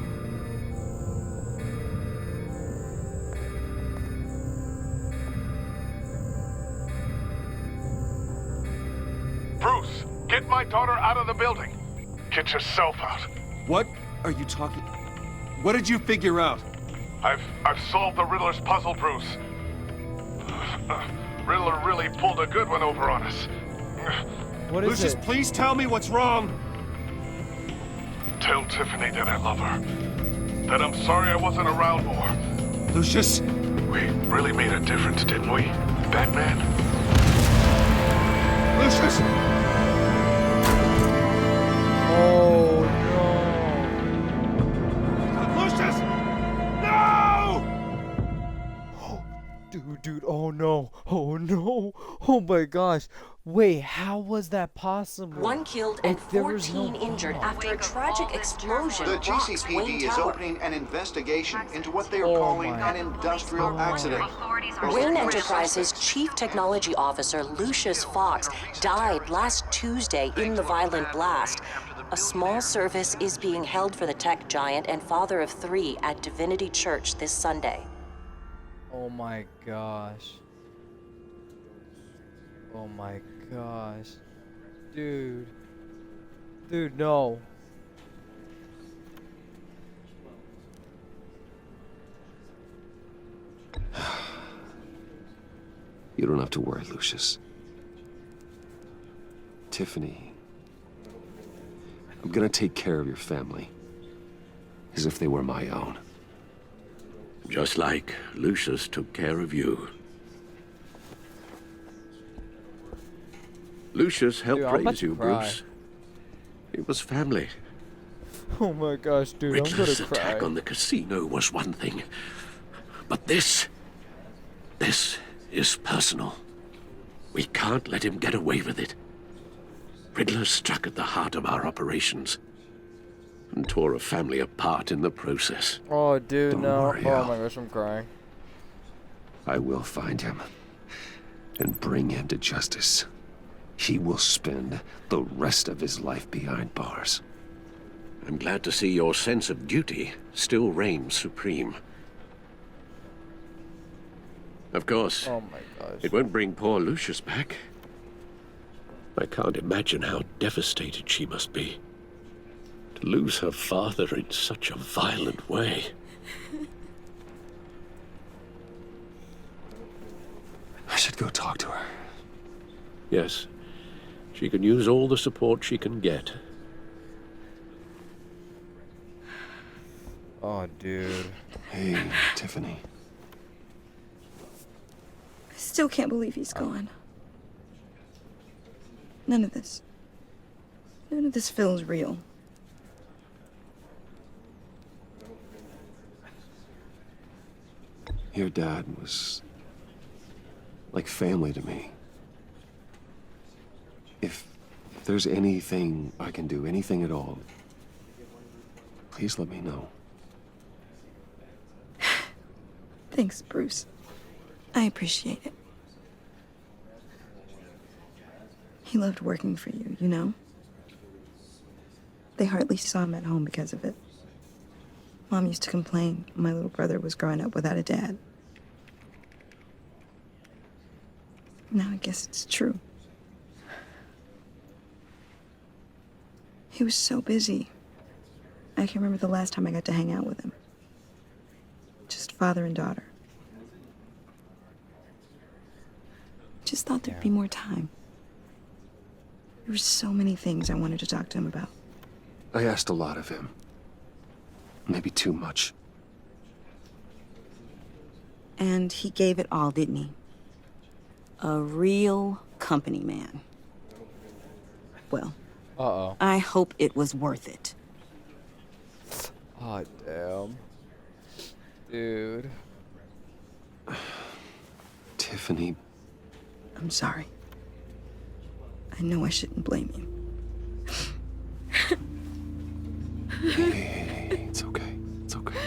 Bruce, get my daughter out of the building. Get yourself out. What are you talking... What did you figure out? I've solved the Riddler's puzzle, Bruce. Riddler really pulled a good one over on us. What is Lucius, it? please tell me what's wrong. Tell Tiffany that I love her. That I'm sorry I wasn't around more. Lucius! We really made a difference, didn't we, Batman? Lucius! Oh, no. Lucius! No! Dude, oh no. Oh no. Oh my gosh. Wait, how was that possible? One killed and There was 14 no injured bomb. after a tragic explosion The rocks GCPD Wayne is Tower. opening an investigation into what they are Oh calling my. an industrial accident. Wayne Enterprises Chief Technology Officer Lucius Fox died last Tuesday in the violent blast. A small service is being held for the tech giant and father of 3 at Divinity Church this Sunday. Oh my gosh. Oh my gosh. Dude. Dude, no. You don't have to worry, Lucius. Tiffany, I'm gonna take care of your family. As if they were my own. Just like Lucius took care of you. Lucius helped Dude, I'm about raise to you, cry. Bruce. It was family. Oh my gosh, dude, Riddler's I'm gonna attack cry. on the casino was one thing. But this is personal. We can't let him get away with it. Riddler struck at the heart of our operations and tore a family apart in the process. Oh, dude, Don't no. worry, Oh Al. my gosh, I'm crying. I will find him and bring him to justice. He will spend the rest of his life behind bars. I'm glad to see your sense of duty still reigns supreme. Of course, Oh my gosh. it won't bring poor Lucius back. I can't imagine how devastated she must be. To lose her father in such a violent way. I should go talk to her. Yes, she can use all the support she can get. Oh, dude. Hey, Tiffany. I still can't believe he's gone. None of this feels real. Your dad was like family to me. If there's anything I can do, anything at all, please let me know. Thanks, Bruce. I appreciate it. He loved working for you, you know? They hardly saw him at home because of it. Mom used to complain my little brother was growing up without a dad. Now I guess it's true. He was so busy. I can remember the last time I got to hang out with him. Just father and daughter. Just thought there'd be more time. There were so many things I wanted to talk to him about. I asked a lot of him. Maybe too much. And he gave it all, didn't he? A real company man. Well, I hope it was worth it. Oh, damn. Dude. Tiffany. I'm sorry. I know I shouldn't blame you. Hey, it's okay. It's okay.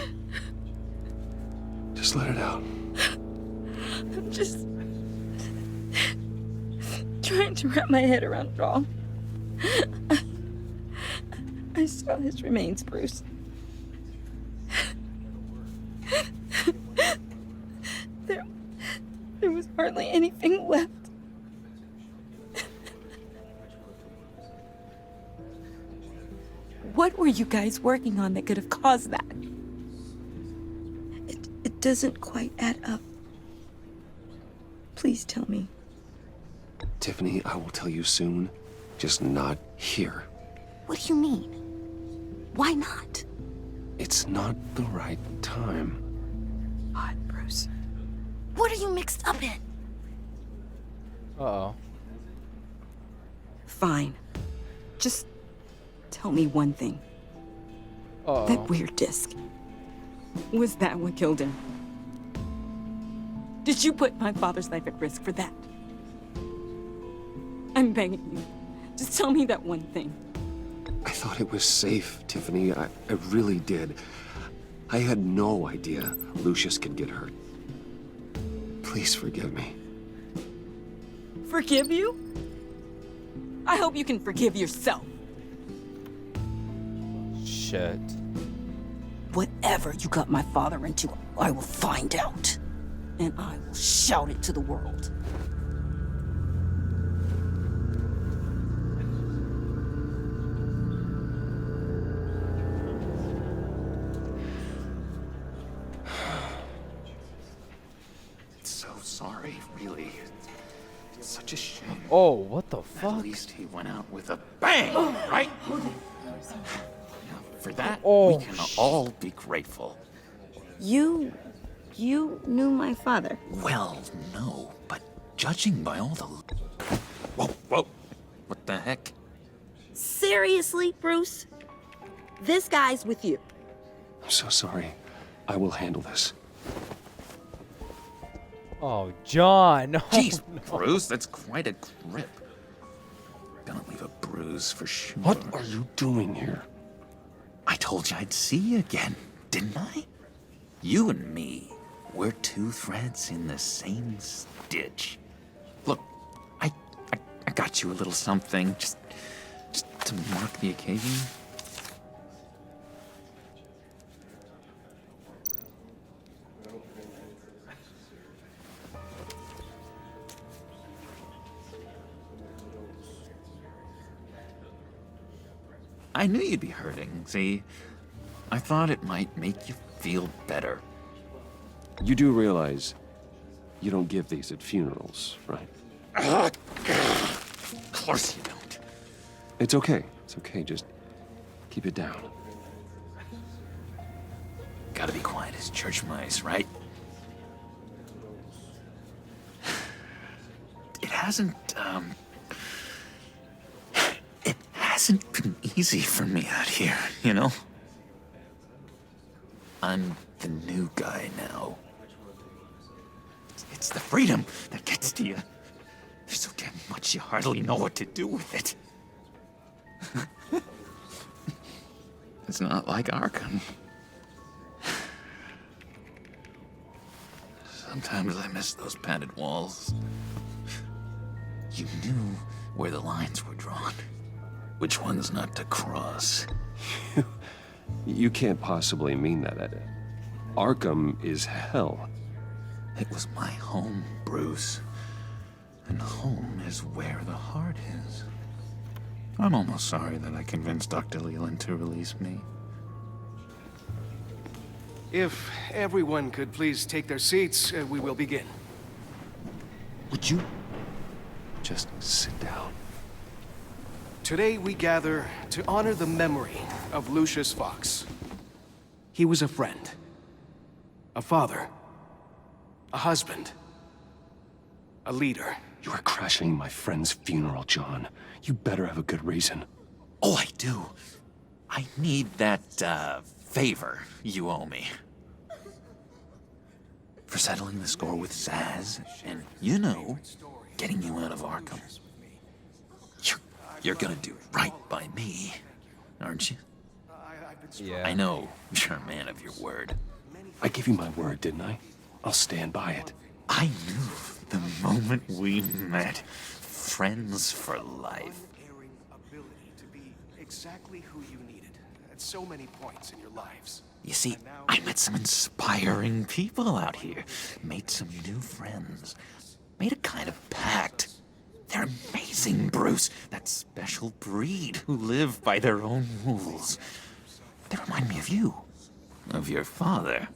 Just let it out. I'm just trying to wrap my head around it all. I saw his remains, Bruce. There was hardly anything left. What were you guys working on that could have caused that? It doesn't quite add up. Please tell me. Tiffany, I will tell you soon. Just not here. What do you mean? Why not? It's not the right time. Odd, Bruce. What are you mixed up in? Uh-oh. Fine. Just tell me one thing. Uh-oh. That weird disc. Was that what killed him? Did you put my father's life at risk for that? I'm begging you. Just tell me that one thing. I thought it was safe, Tiffany. I really did. I had no idea Lucius could get hurt. Please forgive me. Forgive you? I hope you can forgive yourself. Shit. Whatever you got my father into, I will find out. And I will shout it to the world. So sorry, really. It's such a shame. Oh, what the fuck? At least he went out with a bang, right? For that, Oh, we can all be grateful. You knew my father. Well, no, but judging by all the... Whoa, whoa. What the heck? Seriously, Bruce? This guy's with you. I'm so sorry. I will handle this. Oh, John. No, Jeez, no. Bruce, that's quite a grip. Gonna leave a bruise for sure. What are you doing here? I told you I'd see you again, didn't I? You and me, we're two threads in the same stitch. Look, I got you a little something, just to mark the occasion. I knew you'd be hurting, see? I thought it might make you feel better. You do realize you don't give these at funerals, right? Of course you don't. It's okay. It's okay. Just keep it down. Gotta be quiet as church mice, right? It hasn't been easy for me out here, you know? I'm the new guy now. It's the freedom that gets to you. There's so damn much you hardly know what to do with it. It's not like Arkham. Sometimes I miss those padded walls. You knew where the lines were drawn. Which ones not to cross. You can't possibly mean that, Ed. Arkham is hell. It was my home, Bruce. And home is where the heart is. I'm almost sorry that I convinced Dr. Leland to release me. If everyone could please take their seats, we will begin. Would you just sit down? Today we gather to honor the memory of Lucius Fox. He was a friend, a father, a husband, a leader. You are crashing my friend's funeral, John. You better have a good reason. Oh, I do. I need that, favor you owe me. For settling the score with Zaz, and, you know, getting you out of Arkham. You're gonna do right by me, aren't you? Yeah. I know you're a man of your word. I gave you my word, didn't I? I'll stand by it. I knew the moment we met. Friends for life. Ability to be exactly who you needed at so many points in your lives. You see, I met some inspiring people out here. Made some new friends. Made a kind of pact. They're amazing, Bruce. That special breed who live by their own rules. They remind me of you. Of your father.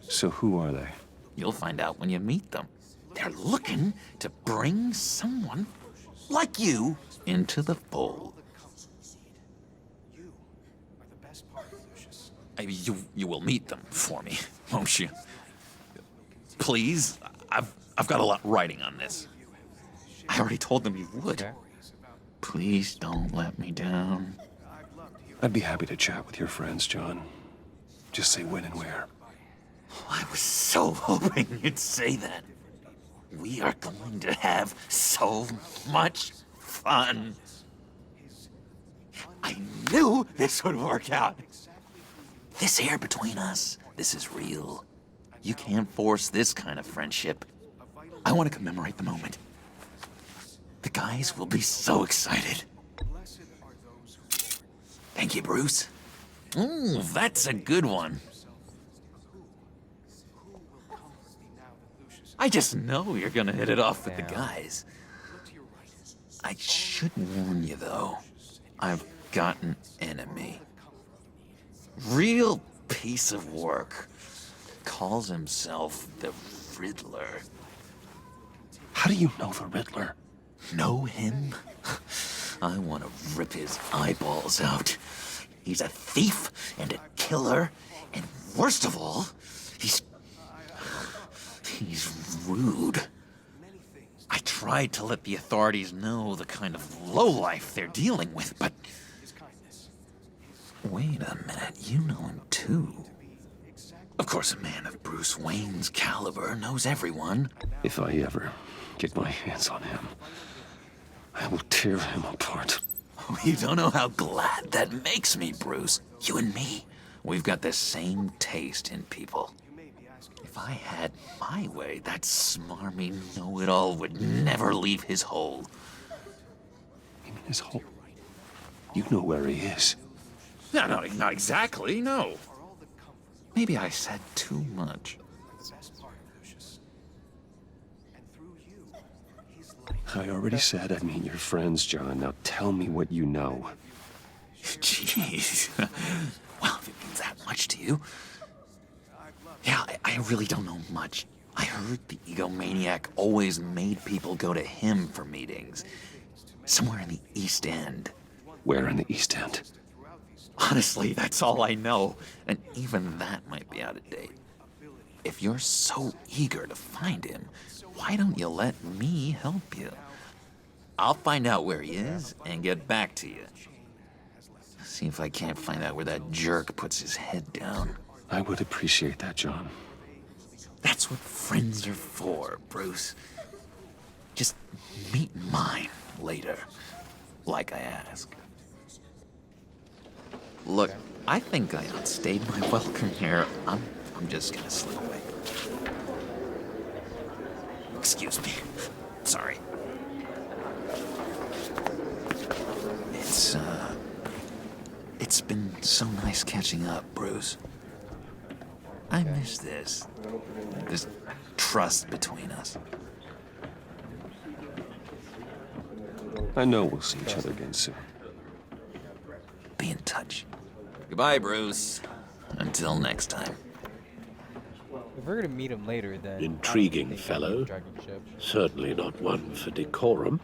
So who are they? You'll find out when you meet them. They're looking to bring someone like you into the fold. You will meet them for me, won't you? Please, I've got a lot writing on this. I already told them you would. Please don't let me down. I'd be happy to chat with your friends, John. Just say when and where. I was so hoping you'd say that. We are going to have so much fun. I knew this would work out. This air between us, this is real. You can't force this kind of friendship. I want to commemorate the moment. The guys will be so excited. Thank you, Bruce. That's a good one. I just know you're gonna hit it off with the guys. I should warn you, though. I've got an enemy. Real piece of work. Calls himself the Riddler. How do you know the Riddler? Know him? I want to rip his eyeballs out. He's a thief and a killer, and worst of all, he's rude. I tried to let the authorities know the kind of lowlife they're dealing with, but... Wait a minute, you know him too. Of course, a man of Bruce Wayne's caliber knows everyone. If I ever get my hands on him, I will tear him apart. You don't know how glad that makes me, Bruce. You and me, we've got the same taste in people. If I had my way, that smarmy know-it-all would never leave his hole. You mean his hole? You know where he is. No, not exactly, no. Maybe I said too much. I already said I'd meet your friends, John. Now tell me what you know. Jeez. Well, if it means that much to you. Yeah, I really don't know much. I heard the egomaniac always made people go to him for meetings. Somewhere in the East End. Where in the East End? Honestly, that's all I know. And even that might be out of date. If you're so eager to find him, why don't you let me help you? I'll find out where he is and get back to you. See if I can't find out where that jerk puts his head down. I would appreciate that, John. That's what friends are for, Bruce. Just meet mine later, like I asked. Look, I think I outstayed my welcome here. I'm just gonna slip away. Excuse me. Sorry. It's been so nice catching up, Bruce. I miss this trust between us. I know we'll see each other again soon. Be in touch. Goodbye, Bruce. Until next time. If we're gonna meet him later, then Intriguing fellow. Certainly not one for decorum.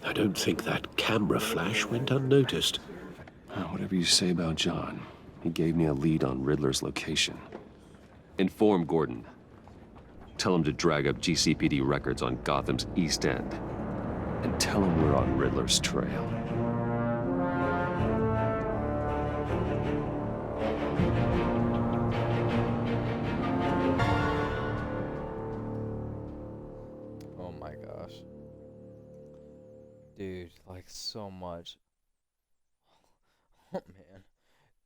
I don't think that camera flash went unnoticed. Whatever you say about John, he gave me a lead on Riddler's location. Inform Gordon. Tell him to drag up GCPD records on Gotham's East End. And tell him we're on Riddler's trail. Oh my gosh. Dude, like so much. Oh man.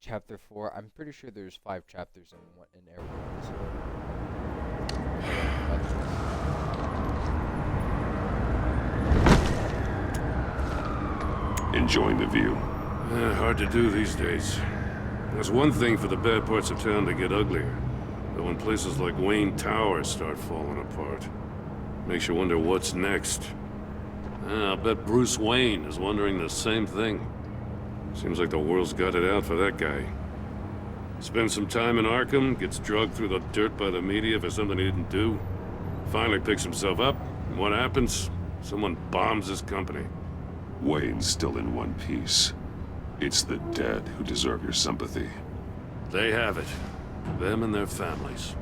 Chapter 4. I'm pretty sure there's 5 chapters in every episode. Enjoying the view. Hard to do these days. There's one thing for the bad parts of town to get uglier. But when places like Wayne Tower start falling apart, makes you wonder what's next. I'll bet Bruce Wayne is wondering the same thing. Seems like the world's got it out for that guy. Spends some time in Arkham, gets drugged through the dirt by the media for something he didn't do. Finally picks himself up, and what happens? Someone bombs his company. Wayne's still in one piece. It's the dead who deserve your sympathy. They have it. Them and their families.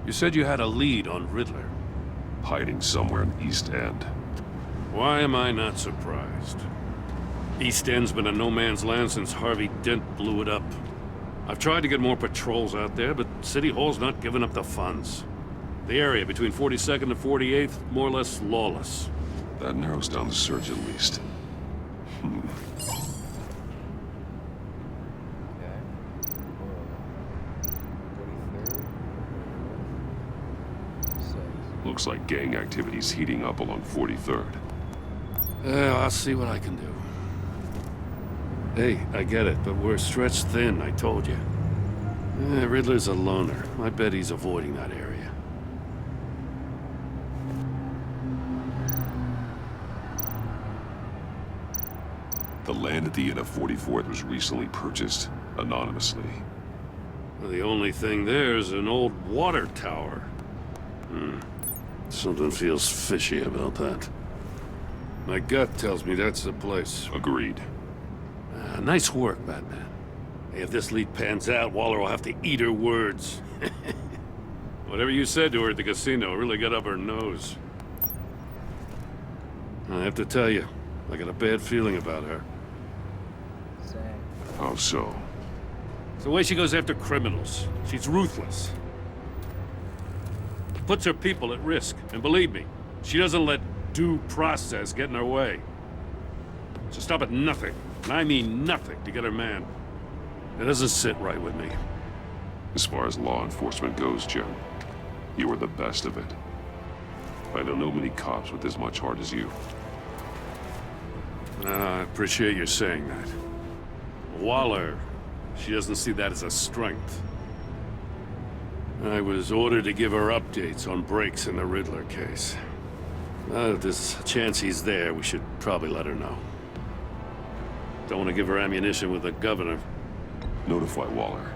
You said you had a lead on Riddler. Hiding somewhere in East End. Why am I not surprised? East End's been a no-man's land since Harvey Dent blew it up. I've tried to get more patrols out there, but City Hall's not giving up the funds. The area between 42nd and 48th, more or less lawless. That narrows down the search at least. Looks like gang activity's heating up along 43rd. Yeah, I'll see what I can do. Hey, I get it, but we're stretched thin, I told you. Riddler's a loner. I bet he's avoiding that area. The land at the end of 44th was recently purchased, anonymously. Well, the only thing there is an old water tower. Something feels fishy about that. My gut tells me that's the place. Agreed. Nice work, Batman. Hey, if this lead pans out, Waller will have to eat her words. Whatever you said to her at the casino really got up her nose. I have to tell you, I got a bad feeling about her. How so? It's the way she goes after criminals. She's ruthless. Puts her people at risk. And believe me, she doesn't let due process get in her way. She'll stop at nothing, and I mean nothing, to get her man. It doesn't sit right with me. As far as law enforcement goes, Jim, you are the best of it. I don't know many cops with as much heart as you. I appreciate you saying that. Waller, she doesn't see that as a strength. I was ordered to give her updates on breaks in the Riddler case. If there's a chance he's there, we should probably let her know. Don't want to give her ammunition with the governor. Notify Waller.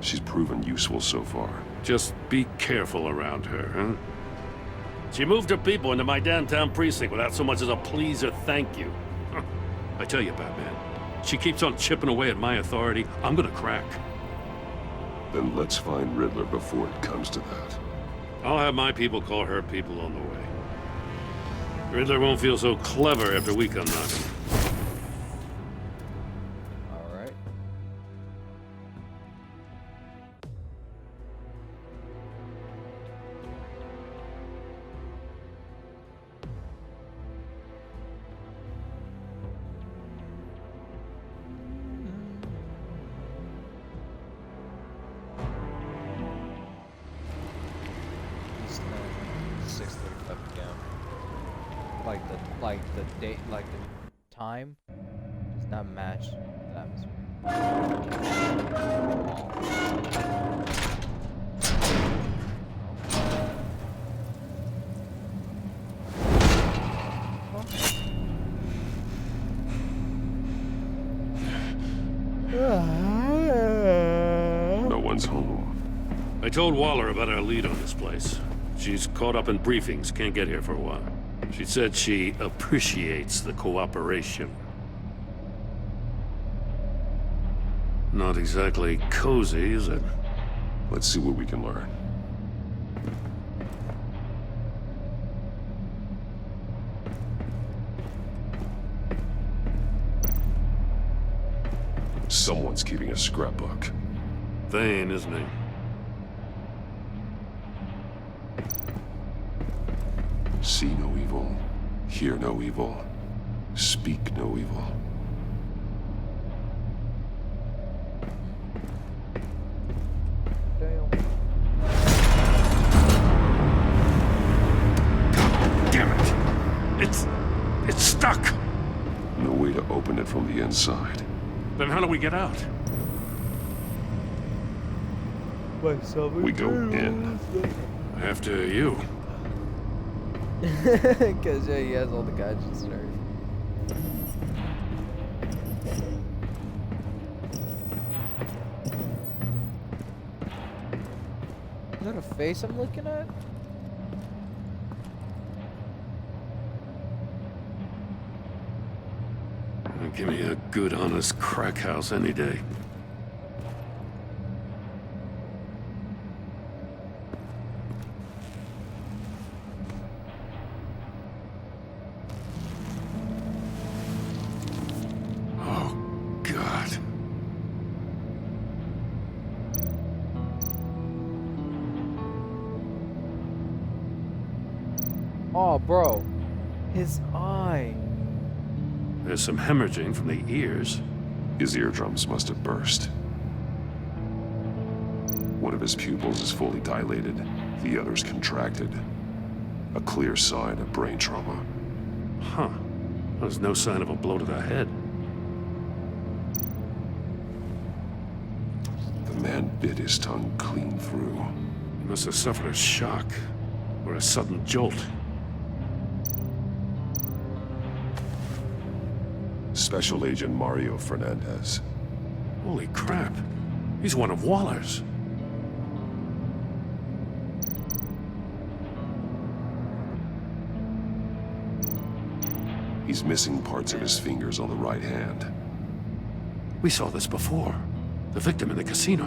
She's proven useful so far. Just be careful around her, huh? She moved her people into my downtown precinct without so much as a please or thank you. I tell you, Batman, she keeps on chipping away at my authority, I'm gonna crack. Then let's find Riddler before it comes to that. I'll have my people call her people on the way. Riddler won't feel so clever after we come knocking. Alright. It's 6:35 p.m. Like the date, like the time does not match the atmosphere. No one's home. I told Waller about our lead on this place. She's caught up in briefings, can't get here for a while. She said she appreciates the cooperation. Not exactly cozy, is it? Let's see what we can learn. Someone's keeping a scrapbook. Thane, isn't he? See no evil, hear no evil, speak no evil. Damn it! It's stuck! No way to open it from the inside. Then how do we get out? We go in. After you. Because yeah, he has all the gadgets and everything. Is that a face I'm looking at? Give me a good, honest crack house any day. Oh, God. Oh, bro. His eye. There's some hemorrhaging from the ears. His eardrums must have burst. One of his pupils is fully dilated, the other's contracted. A clear sign of brain trauma. Huh. There's no sign of a blow to the head. The man bit his tongue clean through. He must have suffered a shock or a sudden jolt. Special Agent Mario Fernandez. Holy crap. He's one of Waller's. He's missing parts of his fingers on the right hand. We saw this before. The victim in the casino.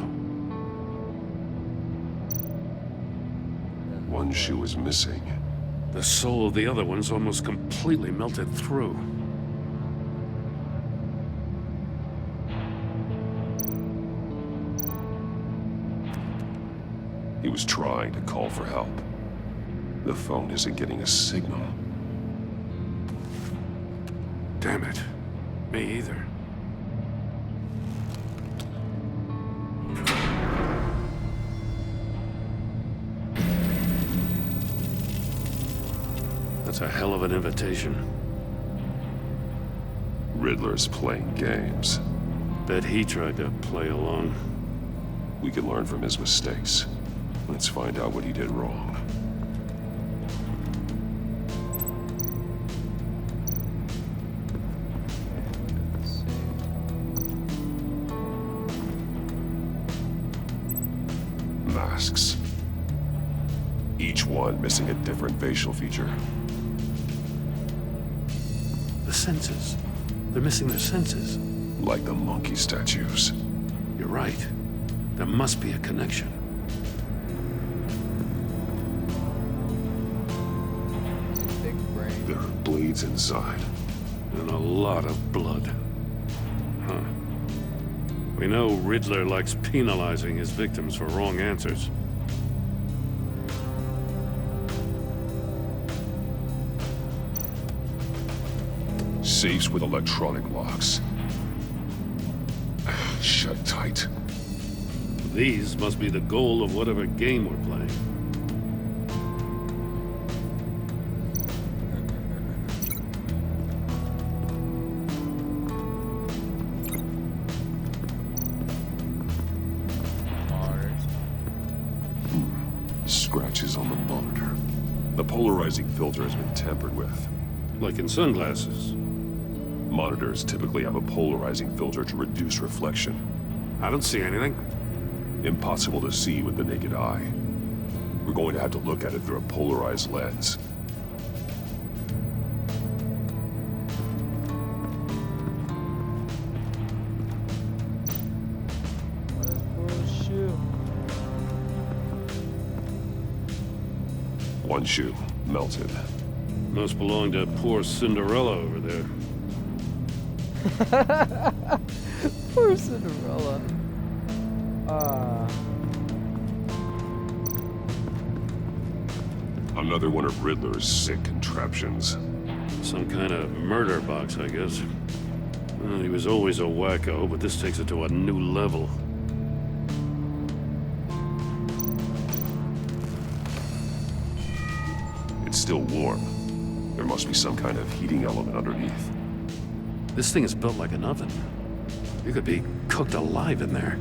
One shoe is missing. The sole of the other one's almost completely melted through. He was trying to call for help. The phone isn't getting a signal. Damn it. Me either. That's a hell of an invitation. Riddler's playing games. Bet he tried to play along. We can learn from his mistakes. Let's find out what he did wrong. masks. Each one missing a different facial feature. The senses. They're missing their senses. Like the monkey statues. You're right. There must be a connection. There are blades inside. And a lot of blood. Huh. We know Riddler likes penalizing his victims for wrong answers. Safes with electronic locks. Shut tight. These must be the goal of whatever game we're playing. Scratches on the monitor. The polarizing filter has been tampered with. Like in sunglasses. Monitors typically have a polarizing filter to reduce reflection. I don't see anything. Impossible to see with the naked eye. We're going to have to look at it through a polarized lens. One shoe, melted. Must belong to poor Cinderella over there. Poor Cinderella. Another one of Riddler's sick contraptions. Some kind of murder box, I guess. Well, he was always a wacko, but this takes it to a new level. It's still warm. There must be some kind of heating element underneath. This thing is built like an oven. You could be cooked alive in there.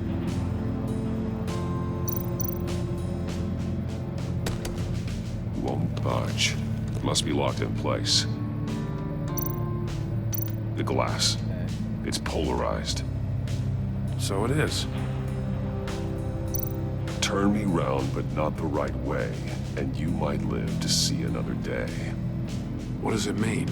Won't budge. Must be locked in place. The glass. It's polarized. So it is. Turn me round, but not the right way, and you might live to see another day. What does it mean?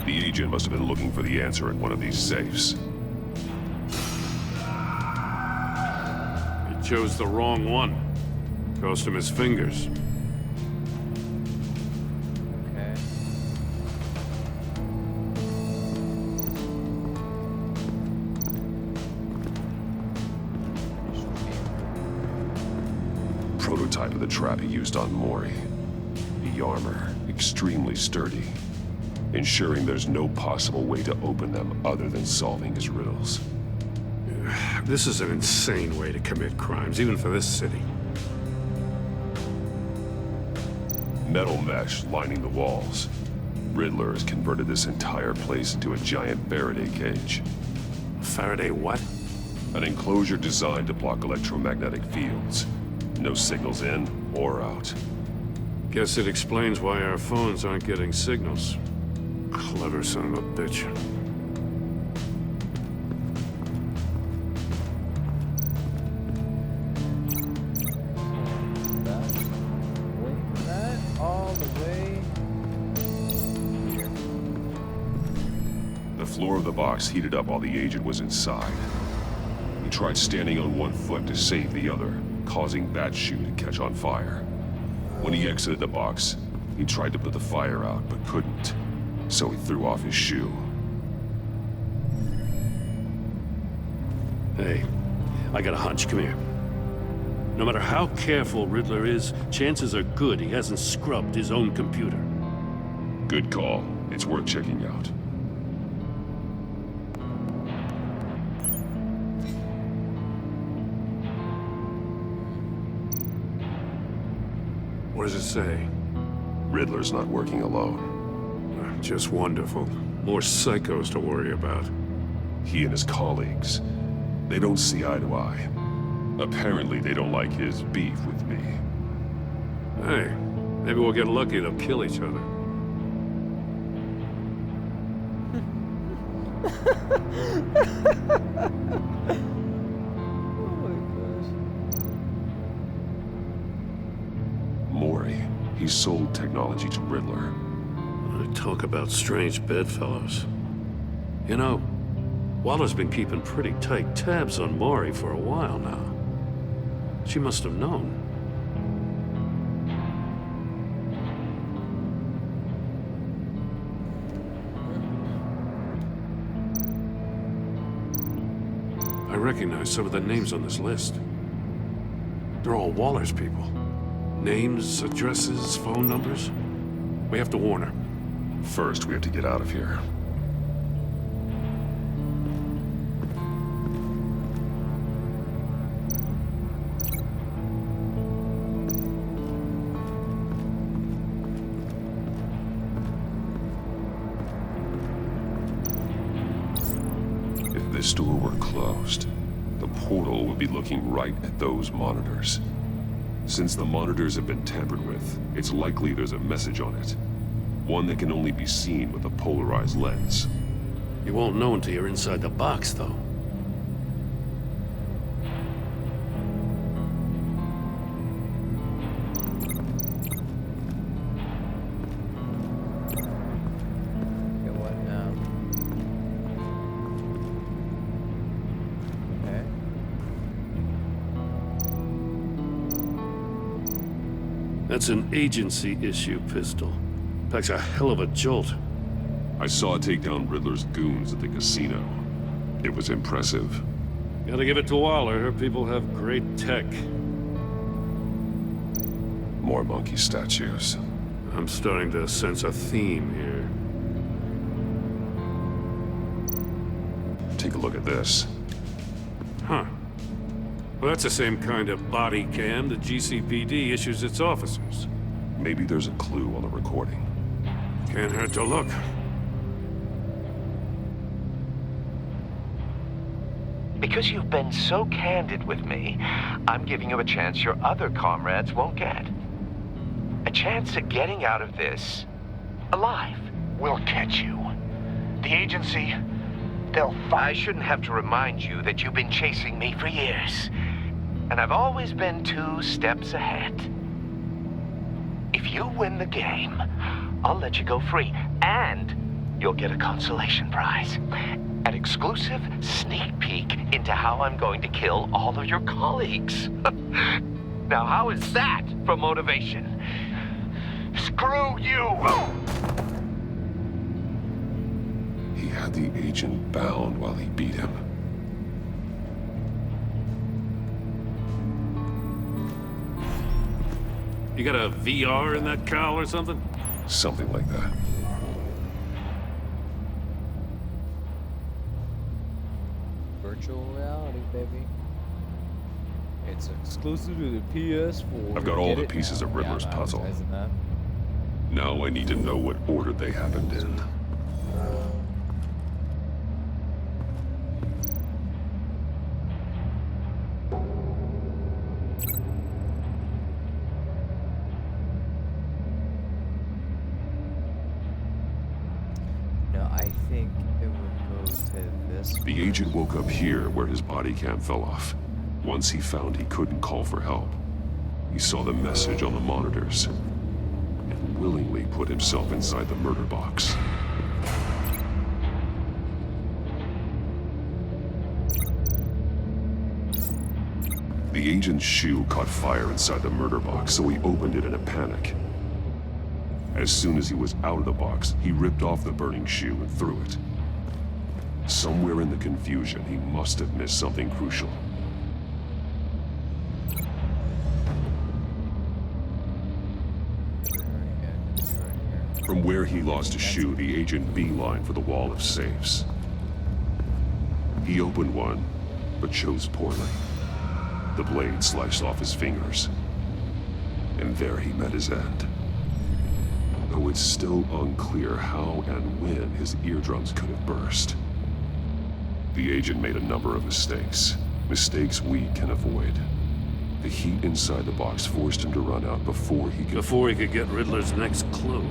The agent must have been looking for the answer in one of these safes. He chose the wrong one. Cost him his fingers. Okay. Prototype of the trap he used on Maury. The armor, extremely sturdy, ensuring there's no possible way to open them other than solving his riddles. This is an insane way to commit crimes, even for this city. Metal mesh lining the walls. Riddler has converted this entire place into a giant Faraday cage. Faraday what? An enclosure designed to block electromagnetic fields. No signals in or out. Guess it explains why our phones aren't getting signals. Clever son of a bitch. That all the way here. The floor of the box heated up while the agent was inside. He tried standing on one foot to save the other, causing that shoe to catch on fire. When he exited the box, he tried to put the fire out, but couldn't. So he threw off his shoe. Hey, I got a hunch. Come here. No matter how careful Riddler is, chances are good he hasn't scrubbed his own computer. Good call. It's worth checking out. What does it say? Riddler's not working alone. Just wonderful. More psychos to worry about. He and his colleagues, they don't see eye to eye. Apparently, they don't like his beef with me. Hey, maybe we'll get lucky they'll kill each other. Maury, he sold technology to Riddler. Talk about strange bedfellows. You know, Waller's been keeping pretty tight tabs on Maury for a while now. She must have known. I recognize some of the names on this list. They're all Waller's people. Names, addresses, phone numbers. We have to warn her. First, we have to get out of here. If this door were closed, the portal would be looking right at those monitors. Since the monitors have been tampered with, it's likely there's a message on it. One that can only be seen with a polarized lens. You won't know until you're inside the box, though. Okay, what now? Okay. That's an agency issue pistol. Packs a hell of a jolt. I saw it take down Riddler's goons at the casino. It was impressive. Gotta give it to Waller. Her people have great tech. More monkey statues. I'm starting to sense a theme here. Take a look at this. Huh. Well, that's the same kind of body cam the GCPD issues its officers. Maybe there's a clue on the recording. Can't hurt to look. Because you've been so candid with me, I'm giving you a chance your other comrades won't get. A chance at getting out of this alive. We'll catch you. The agency, they'll find... I shouldn't have to remind you that you've been chasing me for years. And I've always been 2 steps ahead. If you win the game, I'll let you go free, and you'll get a consolation prize. An exclusive sneak peek into how I'm going to kill all of your colleagues. Now, how is that for motivation? Screw you! He had the agent bound while he beat him. You got a VR in that cowl or something? Something like that. Virtual reality, baby. It's exclusive to the PS4. I've got all the pieces of Riddler's puzzle. Now I need to know what order they happened in. I think it would go to this. The agent woke up here where his body cam fell off. Once he found he couldn't call for help, he saw the message on the monitors and willingly put himself inside the murder box. The agent's shoe caught fire inside the murder box, so he opened it in a panic. As soon as he was out of the box, he ripped off the burning shoe and threw it. Somewhere in the confusion, he must have missed something crucial. From where he lost a shoe, the agent beelined for the wall of safes. He opened one, but chose poorly. The blade sliced off his fingers. And there he met his end. Though it's still unclear how and when his eardrums could have burst. The agent made a number of mistakes. Mistakes we can avoid. The heat inside the box forced him to run out before he could... get Riddler's next clue.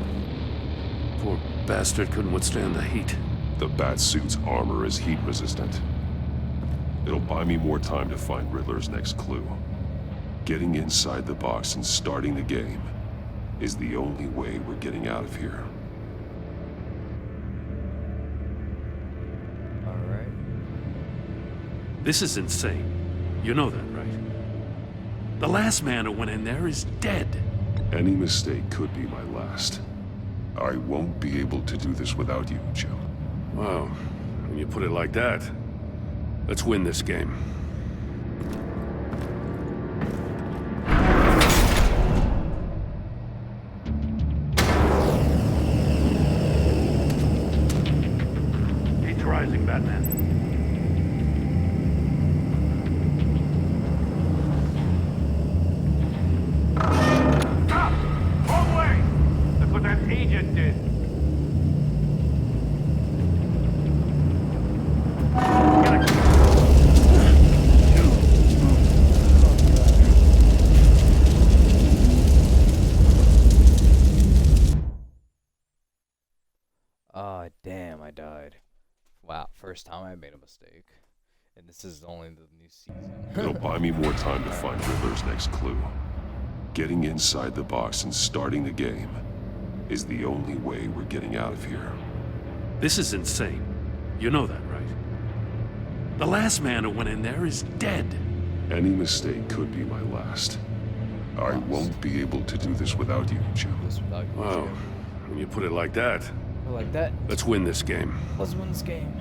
Poor bastard couldn't withstand the heat. The Batsuit's armor is heat resistant. It'll buy me more time to find Riddler's next clue. Getting inside the box and starting the game is the only way we're getting out of here. Alright. This is insane. You know that, right? The last man who went in there is dead. Any mistake could be my last. I won't be able to do this without you, Jim. Wow, when you put it like that, let's win this game. Heat's rising, Batman. Stop! Wrong way! That's what that agent did. Ah, damn, I died. Wow, first time I made a mistake. And this is only the new season. It'll buy me more time to find Riddler's next clue. Getting inside the box and starting the game is the only way we're getting out of here. This is insane. You know that, right? The last man who went in there is dead. Any mistake could be my last. I won't be able to do this without you, Jim. Wow, when you put it like that, let's win this game. Let's win this game.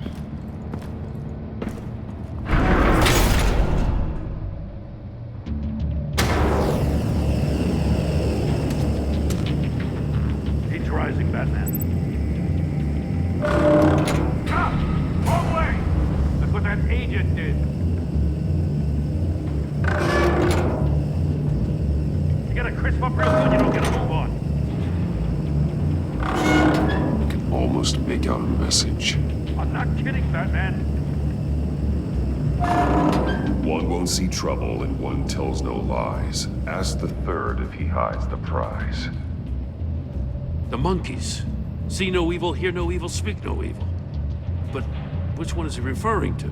Heat's rising, Batman. Stop! Wrong way! That's what that agent did. You gotta crisp up real good, you don't get a move on. Almost make out a message. I'm not kidding, Batman. One won't see trouble and one tells no lies. Ask the third if he hides the prize. The monkeys. See no evil, hear no evil, speak no evil. But which one is he referring to?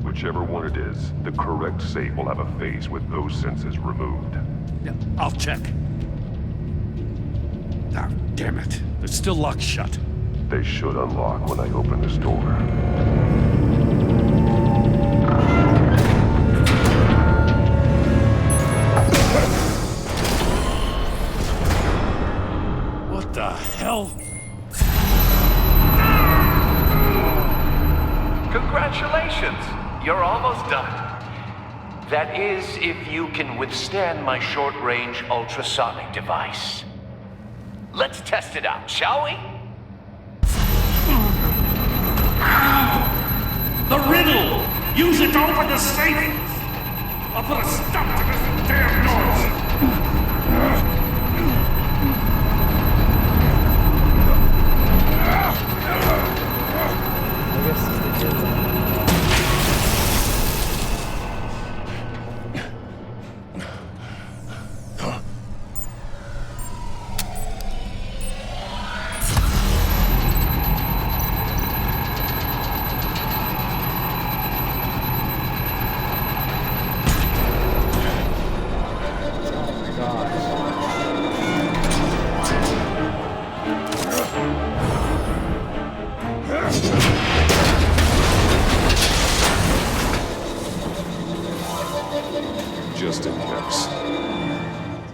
Whichever one it is, the correct safe will have a phase with those senses removed. Yeah, I'll check. Ah, damn it. It's still locked shut. They should unlock when I open this door. What the hell? Congratulations! You're almost done. That is, if you can withstand my short-range ultrasonic device. Let's test it out, shall we? The riddle! Use it to open the safe! I'll put a stop to this damn noise! I guess it's the kid. Just in case.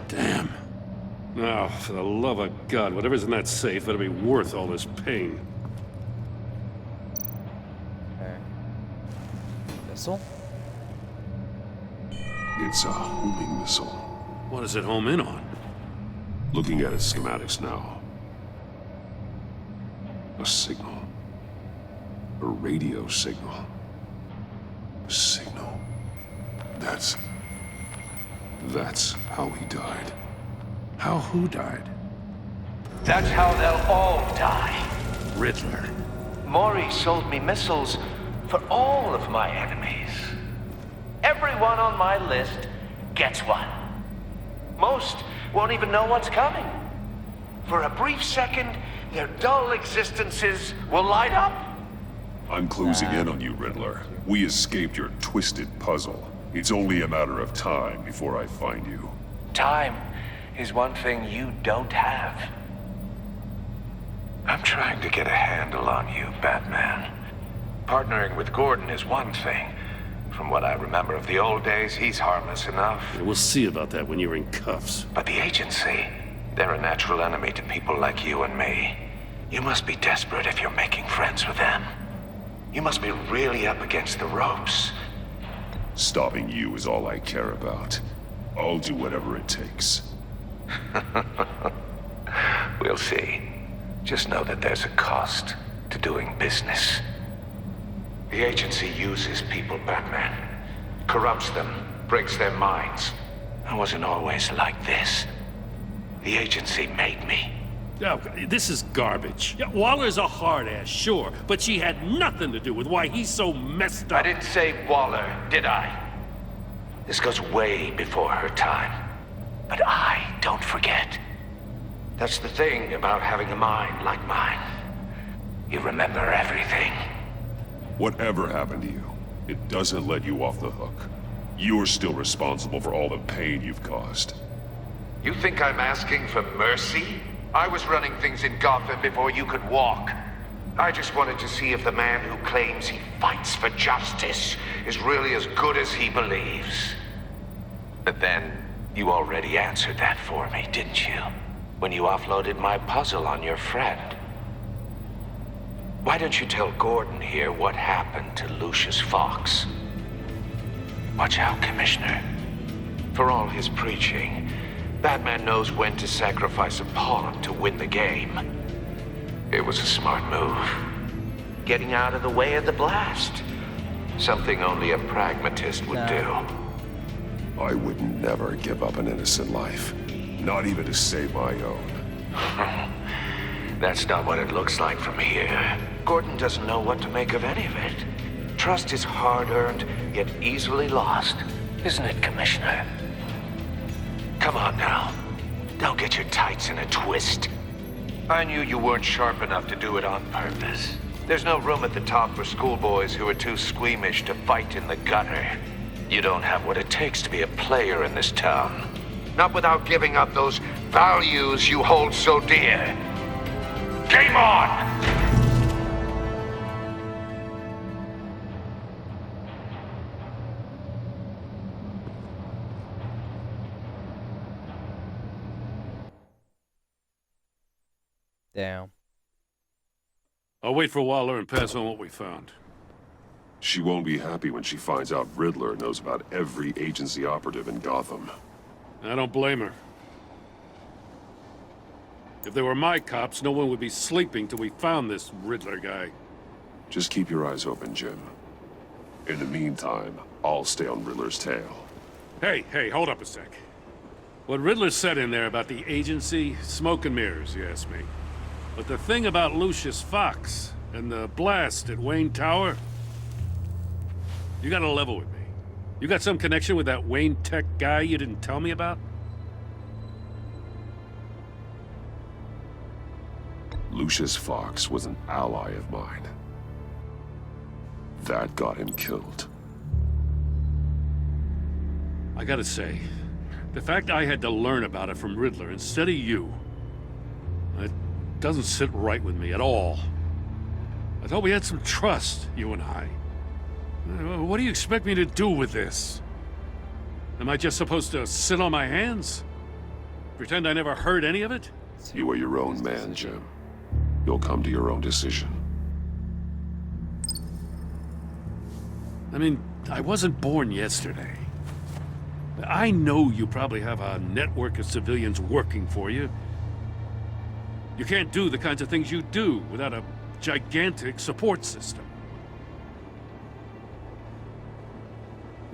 Damn. Now, for the love of God, whatever's in that safe better be worth all this pain. Okay. Missile? It's a homing missile. What does it home in on? Looking at its schematics now. A signal. A radio signal. A signal. That's how he died. How who died? That's how they'll all die. Riddler. Maury sold me missiles for all of my enemies. Everyone on my list gets one. Most won't even know what's coming. For a brief second, their dull existences will light up? I'm closing in on you, Riddler. We escaped your twisted puzzle. It's only a matter of time before I find you. Time is one thing you don't have. I'm trying to get a handle on you, Batman. Partnering with Gordon is one thing. From what I remember of the old days, he's harmless enough. Yeah, we'll see about that when you're in cuffs. But the agency, they're a natural enemy to people like you and me. You must be desperate if you're making friends with them. You must be really up against the ropes. Stopping you is all I care about. I'll do whatever it takes. We'll see. Just know that there's a cost to doing business. The agency uses people, Batman. Corrupts them, breaks their minds. I wasn't always like this. The agency made me. Yeah, this is garbage. Yeah, Waller's a hard ass, sure, but she had nothing to do with why he's so messed up. I didn't say Waller, did I? This goes way before her time. But I don't forget. That's the thing about having a mind like mine. You remember everything. Whatever happened to you, it doesn't let you off the hook. You're still responsible for all the pain you've caused. You think I'm asking for mercy? I was running things in Gotham before you could walk. I just wanted to see if the man who claims he fights for justice is really as good as he believes. But then, you already answered that for me, didn't you? When you offloaded my puzzle on your friend. Why don't you tell Gordon here what happened to Lucius Fox? Watch out, Commissioner. For all his preaching, Batman knows when to sacrifice a pawn to win the game. It was a smart move. Getting out of the way of the blast. Something only a pragmatist would do. I would never give up an innocent life. Not even to save my own. That's not what it looks like from here. Gordon doesn't know what to make of any of it. Trust is hard-earned, yet easily lost. Isn't it, Commissioner? Come on now. Don't get your tights in a twist. I knew you weren't sharp enough to do it on purpose. There's no room at the top for schoolboys who are too squeamish to fight in the gutter. You don't have what it takes to be a player in this town. Not without giving up those values you hold so dear. Game on! Damn. I'll wait for Waller and pass on what we found. She won't be happy when she finds out Riddler knows about every agency operative in Gotham. I don't blame her. If they were my cops, no one would be sleeping till we found this Riddler guy. Just keep your eyes open, Jim. In the meantime, I'll stay on Riddler's tail. Hey, hold up a sec. What Riddler said in there about the agency, smoke and mirrors, you ask me. But the thing about Lucius Fox and the blast at Wayne Tower, you gotta level with me. You got some connection with that Wayne Tech guy you didn't tell me about? Lucius Fox was an ally of mine. That got him killed. I gotta say, the fact I had to learn about it from Riddler instead of you, it doesn't sit right with me at all. I thought we had some trust, you and I. What do you expect me to do with this? Am I just supposed to sit on my hands? Pretend I never heard any of it? You are your own man, Jim. You'll come to your own decision. I mean, I wasn't born yesterday. I know you probably have a network of civilians working for you. You can't do the kinds of things you do without a gigantic support system.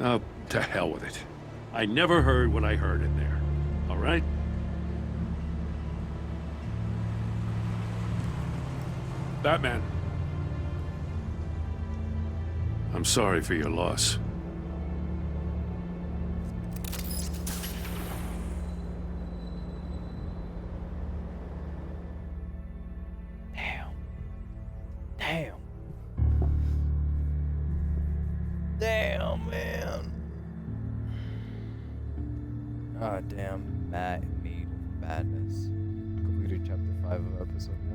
Oh, to hell with it. I never heard what I heard in there. All right? Batman. I'm sorry for your loss. man. Ah, damn. Matt Mead Madness. Completed chapter 5 of episode 1.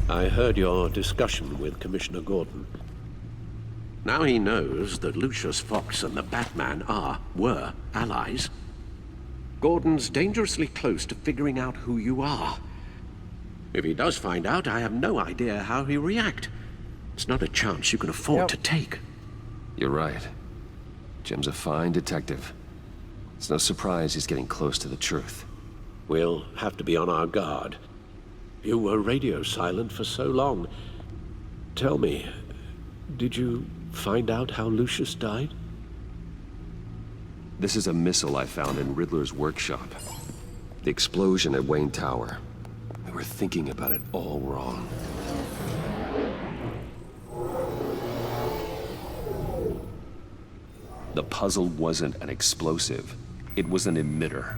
I heard your discussion with Commissioner Gordon. Now he knows that Lucius Fox and the Batman were allies. Gordon's dangerously close to figuring out who you are. If he does find out, I have no idea how he'll react. It's not a chance you can afford to take. You're right. Jim's a fine detective. It's no surprise he's getting close to the truth. We'll have to be on our guard. You were radio silent for so long. Tell me, did you find out how Lucius died? This is a missile I found in Riddler's workshop. The explosion at Wayne Tower. We were thinking about it all wrong. The puzzle wasn't an explosive. It was an emitter.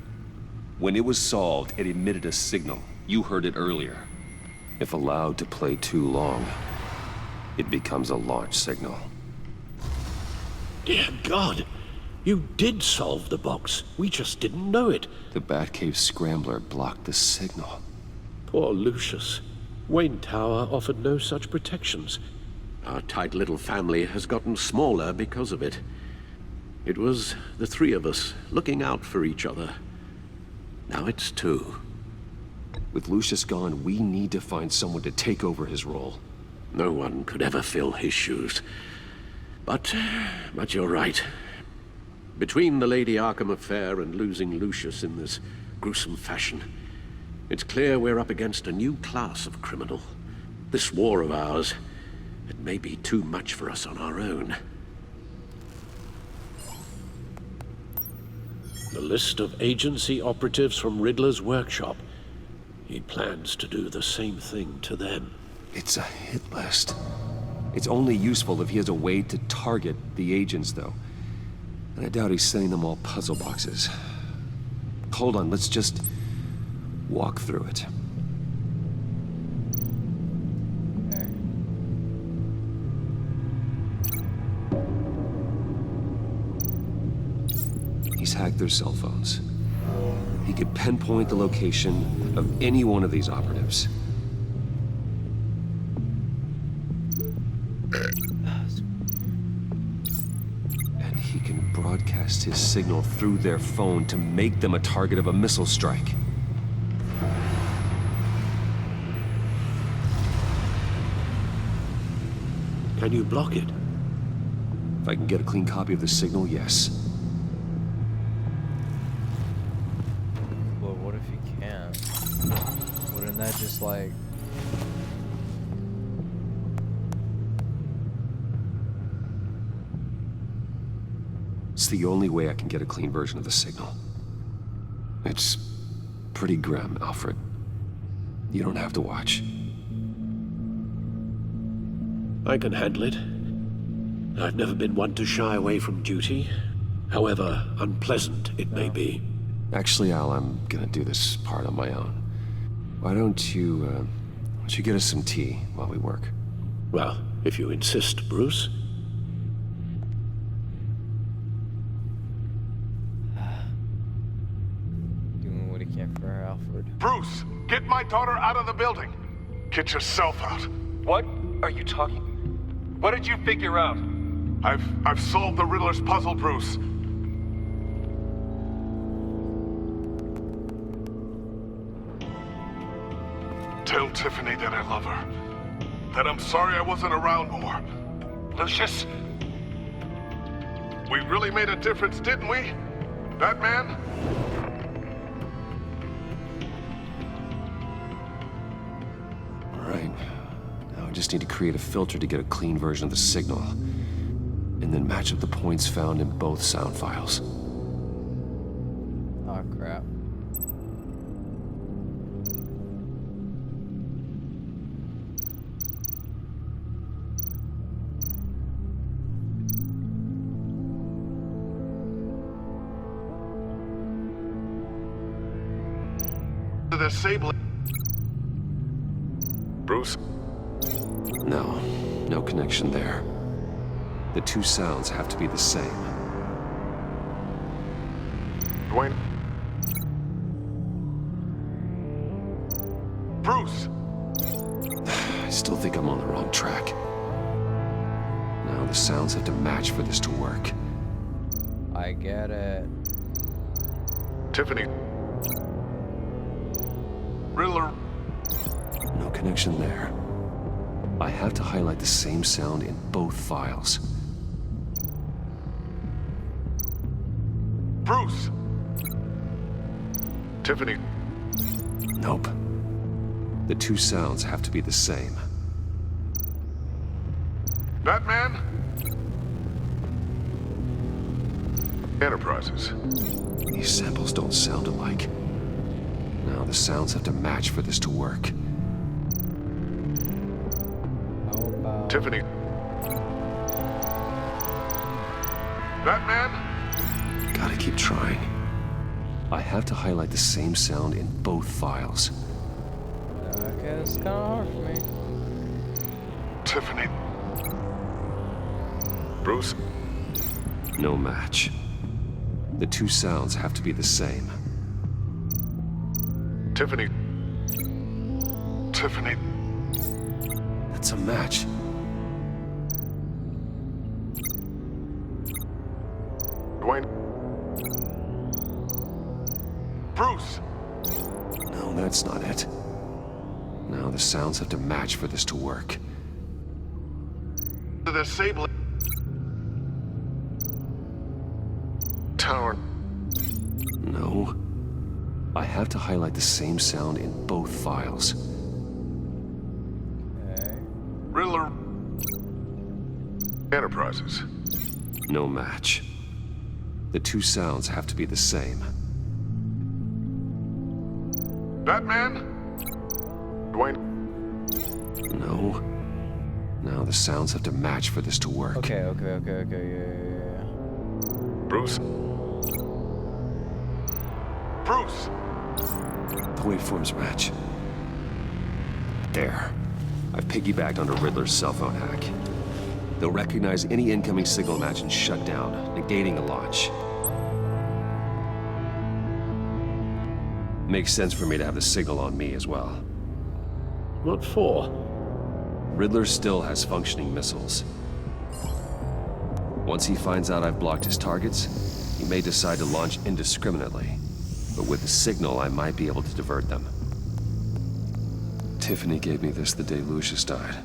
When it was solved, it emitted a signal. You heard it earlier. If allowed to play too long, it becomes a launch signal. Dear God, you did solve the box. We just didn't know it. The Batcave scrambler blocked the signal. Poor Lucius. Wayne Tower offered no such protections. Our tight little family has gotten smaller because of it. It was the three of us looking out for each other. Now it's two. With Lucius gone, we need to find someone to take over his role. No one could ever fill his shoes. But you're right. Between the Lady Arkham affair and losing Lucius in this gruesome fashion, it's clear we're up against a new class of criminal. This war of ours, it may be too much for us on our own. The list of agency operatives from Riddler's workshop. He plans to do the same thing to them. It's a hit list. It's only useful if he has a way to target the agents, though. And I doubt he's sending them all puzzle boxes. Hold on, let's just walk through it. He's hacked their cell phones. He could pinpoint the location of any one of these operatives. And he can broadcast his signal through their phone to make them a target of a missile strike. Can you block it? If I can get a clean copy of the signal, yes. But what if you can't? Wouldn't that just like... It's the only way I can get a clean version of the signal. It's pretty grim, Alfred. You don't have to watch. I can handle it. I've never been one to shy away from duty, however unpleasant it may be. Actually, Al, I'm gonna do this part on my own. Why don't you get us some tea while we work? Well, if you insist, Bruce. Doing what he can for her, Alfred. Bruce, get my daughter out of the building. Get yourself out. What are you talking? What did you figure out? I've solved the Riddler's puzzle, Bruce. Tell Tiffany that I love her. That I'm sorry I wasn't around more. Lucius? We really made a difference, didn't we? Batman? All right. Now I just need to create a filter to get a clean version of the signal. And then match up the points found in both sound files. crap. Disabling. Bruce? No, no connection there. The two sounds have to be the same. Dwayne? Bruce! I still think I'm on the wrong track. Now the sounds have to match for this to work. I get it. Tiffany. Riddler. No connection there. I have to highlight the same sound in both files. Bruce! Tiffany. Nope. The two sounds have to be the same. Batman? Enterprises. These samples don't sound alike. Now the sounds have to match for this to work. How about... Tiffany. Batman? Gotta keep trying. I have to highlight the same sound in both files. Okay, it's kind of hard for me. Tiffany. Bruce? No match. The two sounds have to be the same. Tiffany. Tiffany. That's a match. Dwayne. Bruce! No, that's not it. Now the sounds have to match for this to work. The disabling. Tower. No. I have to highlight the same sound in both files. Okay. Riddler. Enterprises. No match. The two sounds have to be the same. Batman? Dwayne? No. Now the sounds have to match for this to work. Okay, yeah. Bruce? Bruce! The waveforms match. There. I've piggybacked onto Riddler's cell phone hack. They'll recognize any incoming signal match and shut down, negating the launch. Makes sense for me to have the signal on me as well. What for? Riddler still has functioning missiles. Once he finds out I've blocked his targets, he may decide to launch indiscriminately. But with the signal, I might be able to divert them. Tiffany gave me this the day Lucius died.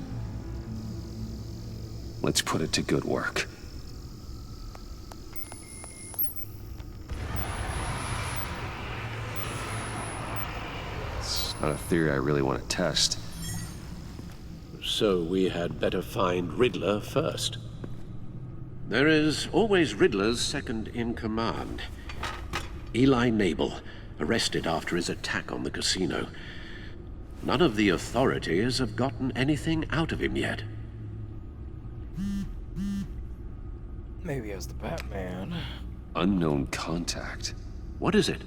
Let's put it to good work. It's not a theory I really want to test. So we had better find Riddler first. There is always Riddler's second in command. Eli Nabel, arrested after his attack on the casino. None of the authorities have gotten anything out of him yet. Maybe as the Batman. Unknown contact. What is it?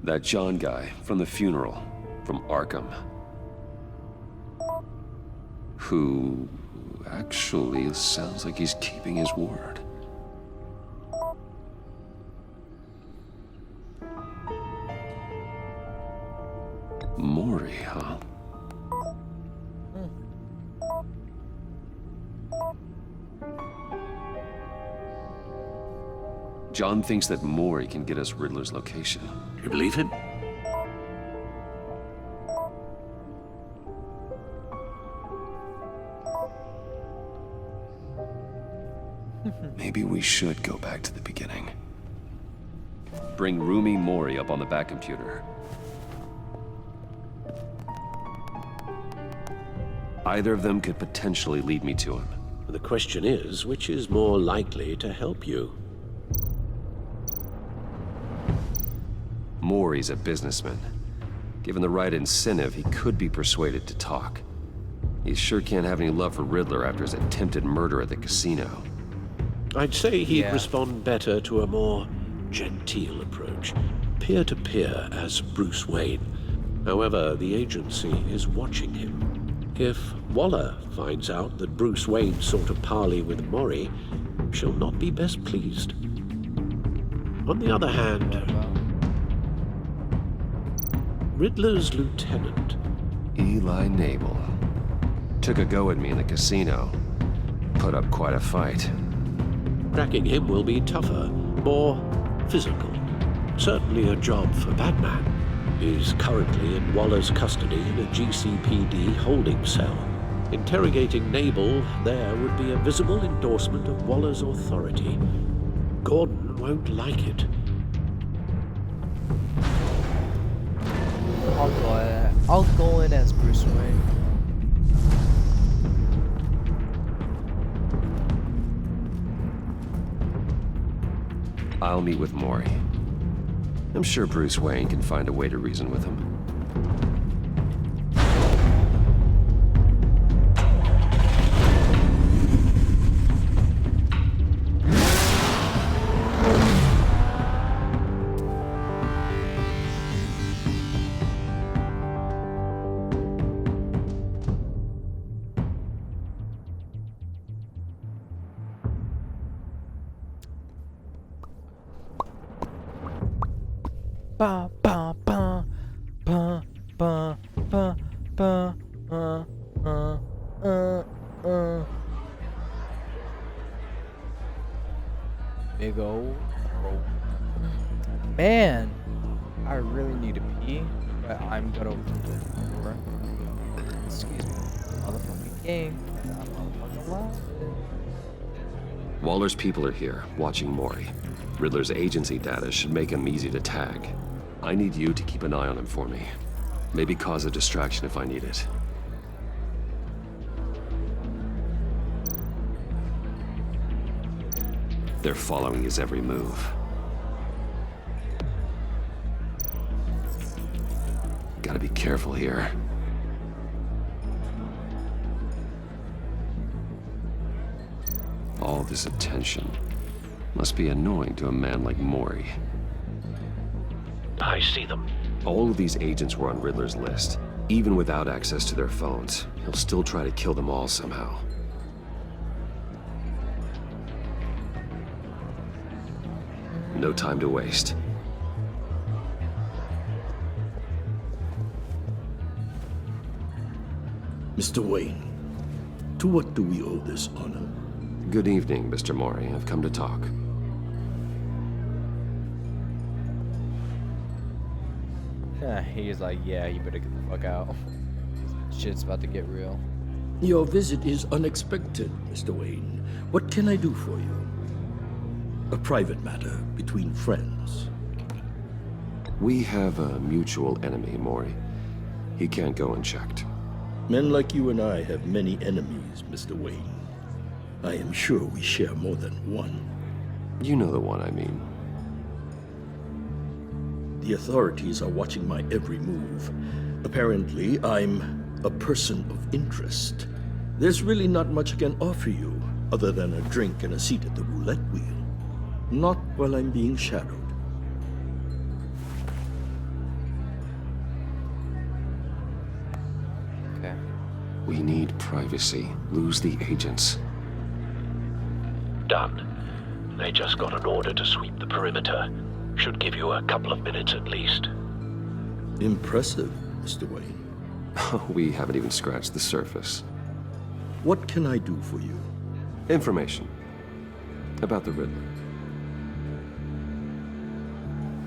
That John guy from the funeral, from Arkham. Who actually sounds like he's keeping his word. Maury, huh? John thinks that Maury can get us Riddler's location. You believe him? Maybe we should go back to the beginning. Bring Rumi Mori up on the back computer. Either of them could potentially lead me to him. The question is, which is more likely to help you? Maury's a businessman. Given the right incentive, he could be persuaded to talk. He sure can't have any love for Riddler after his attempted murder at the casino. I'd say he'd respond better to a more genteel approach, peer-to-peer as Bruce Wayne. However, the agency is watching him. If Waller finds out that Bruce Wayne sought a parley with Maury, she'll not be best pleased. On the other hand, Riddler's lieutenant, Eli Nabel, took a go at me in the casino. Put up quite a fight. Tracking him will be tougher, more physical. Certainly a job for Batman. He's currently in Waller's custody in a GCPD holding cell. Interrogating Nabel there would be a visible endorsement of Waller's authority. Gordon won't like it. I'll go in as Bruce Wayne. I'll meet with Maury. I'm sure Bruce Wayne can find a way to reason with him. Ba ba ba ba ba ba ba Big ol' man, I really need to pee, but I'm gonna open the door. Excuse me, motherfucking game. I'm motherfucking loud. Waller's people are here, watching Maury. Riddler's agency data should make him easy to tag. I need you to keep an eye on him for me. Maybe cause a distraction if I need it. They're following his every move. Gotta be careful here. All this attention must be annoying to a man like Maury. I see them. All of these agents were on Riddler's list. Even without access to their phones, he'll still try to kill them all somehow. No time to waste. Mr. Wayne, to what do we owe this honor? Good evening, Mr. Maury. I've come to talk. He's like, yeah, you better get the fuck out. Shit's about to get real. Your visit is unexpected, Mr. Wayne. What can I do for you? A private matter between friends. We have a mutual enemy, Maury. He can't go unchecked. Men like you and I have many enemies, Mr. Wayne. I am sure we share more than one. You know the one I mean. The authorities are watching my every move. Apparently, I'm a person of interest. There's really not much I can offer you, other than a drink and a seat at the roulette wheel. Not while I'm being shadowed. Okay. We need privacy. Lose the agents. Done. They just got an order to sweep the perimeter. Should give you a couple of minutes at least. Impressive, Mr. Wayne. We haven't even scratched the surface. What can I do for you? Information. About the Riddler.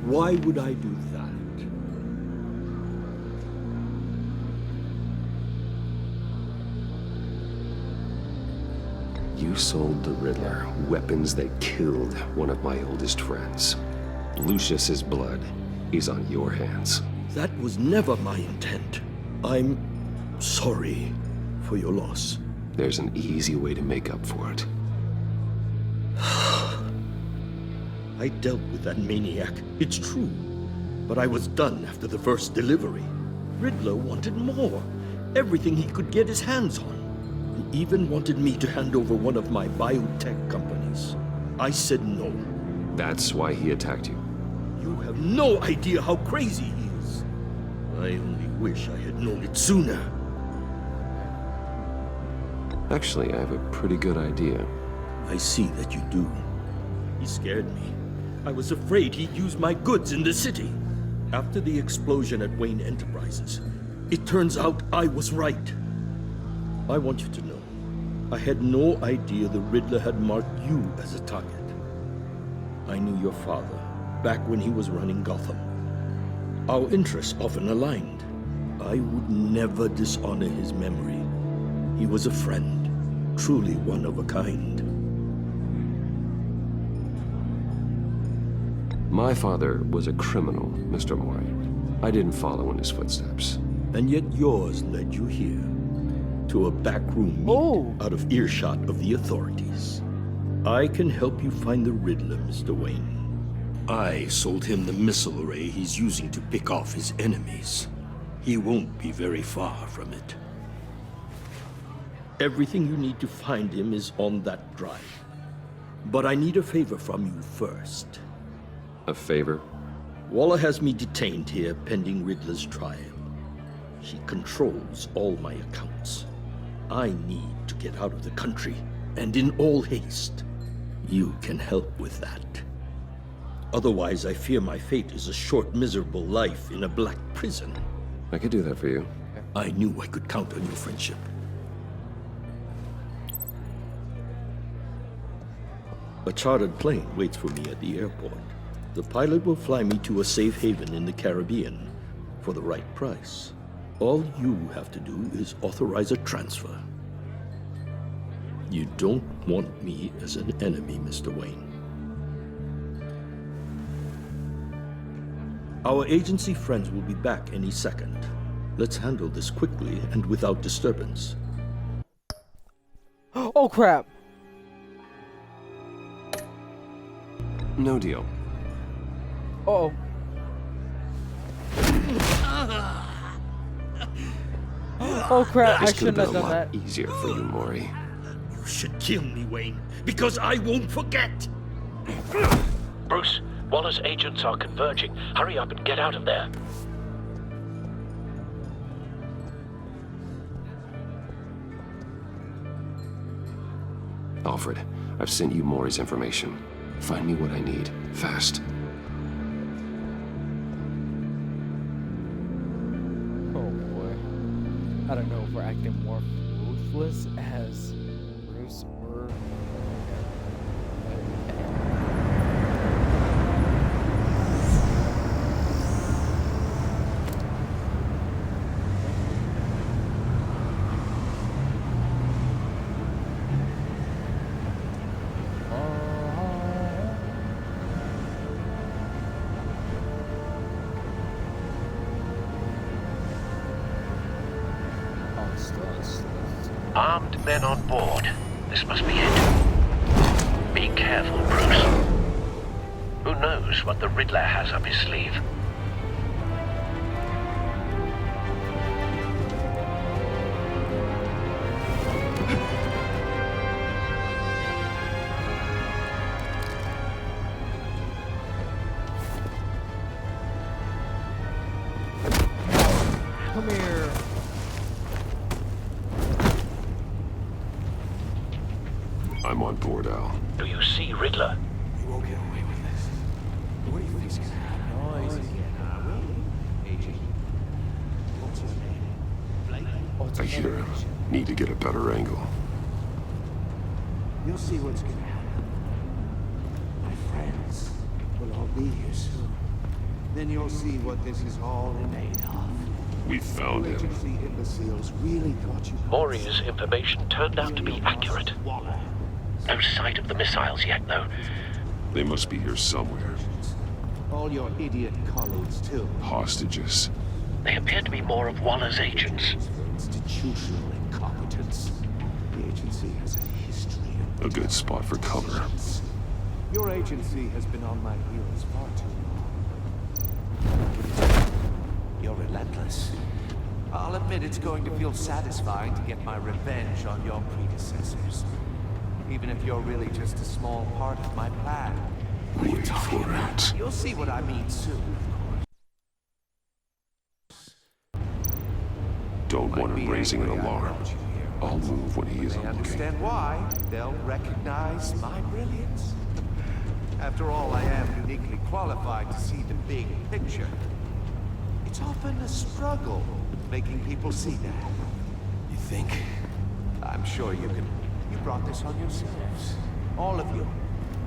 Why would I do that? You sold the Riddler weapons that killed one of my oldest friends. Lucius's blood is on your hands. That was never my intent. I'm sorry for your loss. There's an easy way to make up for it. I dealt with that maniac, it's true. But I was done after the first delivery. Riddler wanted more. Everything he could get his hands on. He even wanted me to hand over one of my biotech companies. I said no. That's why he attacked you? You have no idea how crazy he is. I only wish I had known it sooner. Actually, I have a pretty good idea. I see that you do. He scared me. I was afraid he'd use my goods in the city. After the explosion at Wayne Enterprises, it turns out I was right. I want you to know, I had no idea the Riddler had marked you as a target. I knew your father back when he was running Gotham. Our interests often aligned. I would never dishonor his memory. He was a friend, truly one of a kind. My father was a criminal, Mr. Mori. I didn't follow in his footsteps. And yet yours led you here, to a backroom meet out of earshot of the authorities. I can help you find the Riddler, Mr. Wayne. I sold him the missile array he's using to pick off his enemies. He won't be very far from it. Everything you need to find him is on that drive. But I need a favor from you first. A favor? Waller has me detained here pending Riddler's trial. She controls all my accounts. I need to get out of the country, and in all haste. You can help with that. Otherwise, I fear my fate is a short, miserable life in a black prison. I could do that for you. I knew I could count on your friendship. A chartered plane waits for me at the airport. The pilot will fly me to a safe haven in the Caribbean for the right price. All you have to do is authorize a transfer. You don't want me as an enemy, Mr. Wayne. Our agency friends will be back any second. Let's handle this quickly and without disturbance. Oh crap! No deal. Uh-oh. Oh crap, I This could shouldn't have have been a done lot that. easier for you, Mori. You should kill me, Wayne, because I won't forget! Bruce, Waller's agents are converging. Hurry up and get out of there. Alfred, I've sent you Mori's information. Find me what I need, fast. Oh boy. I don't know if we're acting more ruthless as Bruce or... Armed men on board. This must be it. Be careful, Bruce. Who knows what the Riddler has up his sleeve? Come here. I'm on board, Al. Do you see Riddler? You won't get away with this. What do you think's gonna happen? I hear him. Need to get a better angle. You'll see what's gonna happen. My friends will all be here soon. Then you'll see what this is all made of. We found him. Agency imbeciles really thought you... Mori's information turned out to be accurate. No sight of the missiles yet, though. They must be here somewhere. All your idiot colleagues, too. Hostages. They appear to be more of Waller's agents. Institutional incompetence. The agency has a history of... A good spot for cover. Your agency has been on my heels far too long. You're relentless. I'll admit it's going to feel satisfying to get my revenge on your predecessors. Even if you're really just a small part of my plan. What are you talking about? You'll see what I mean soon, Don't want him raising an alarm. I'll move when he isn't looking. Understand why? They'll recognize my brilliance. After all, I am uniquely qualified to see the big picture. It's often a struggle making people see that. You think? I'm sure you can. You brought this on yourselves. All of you.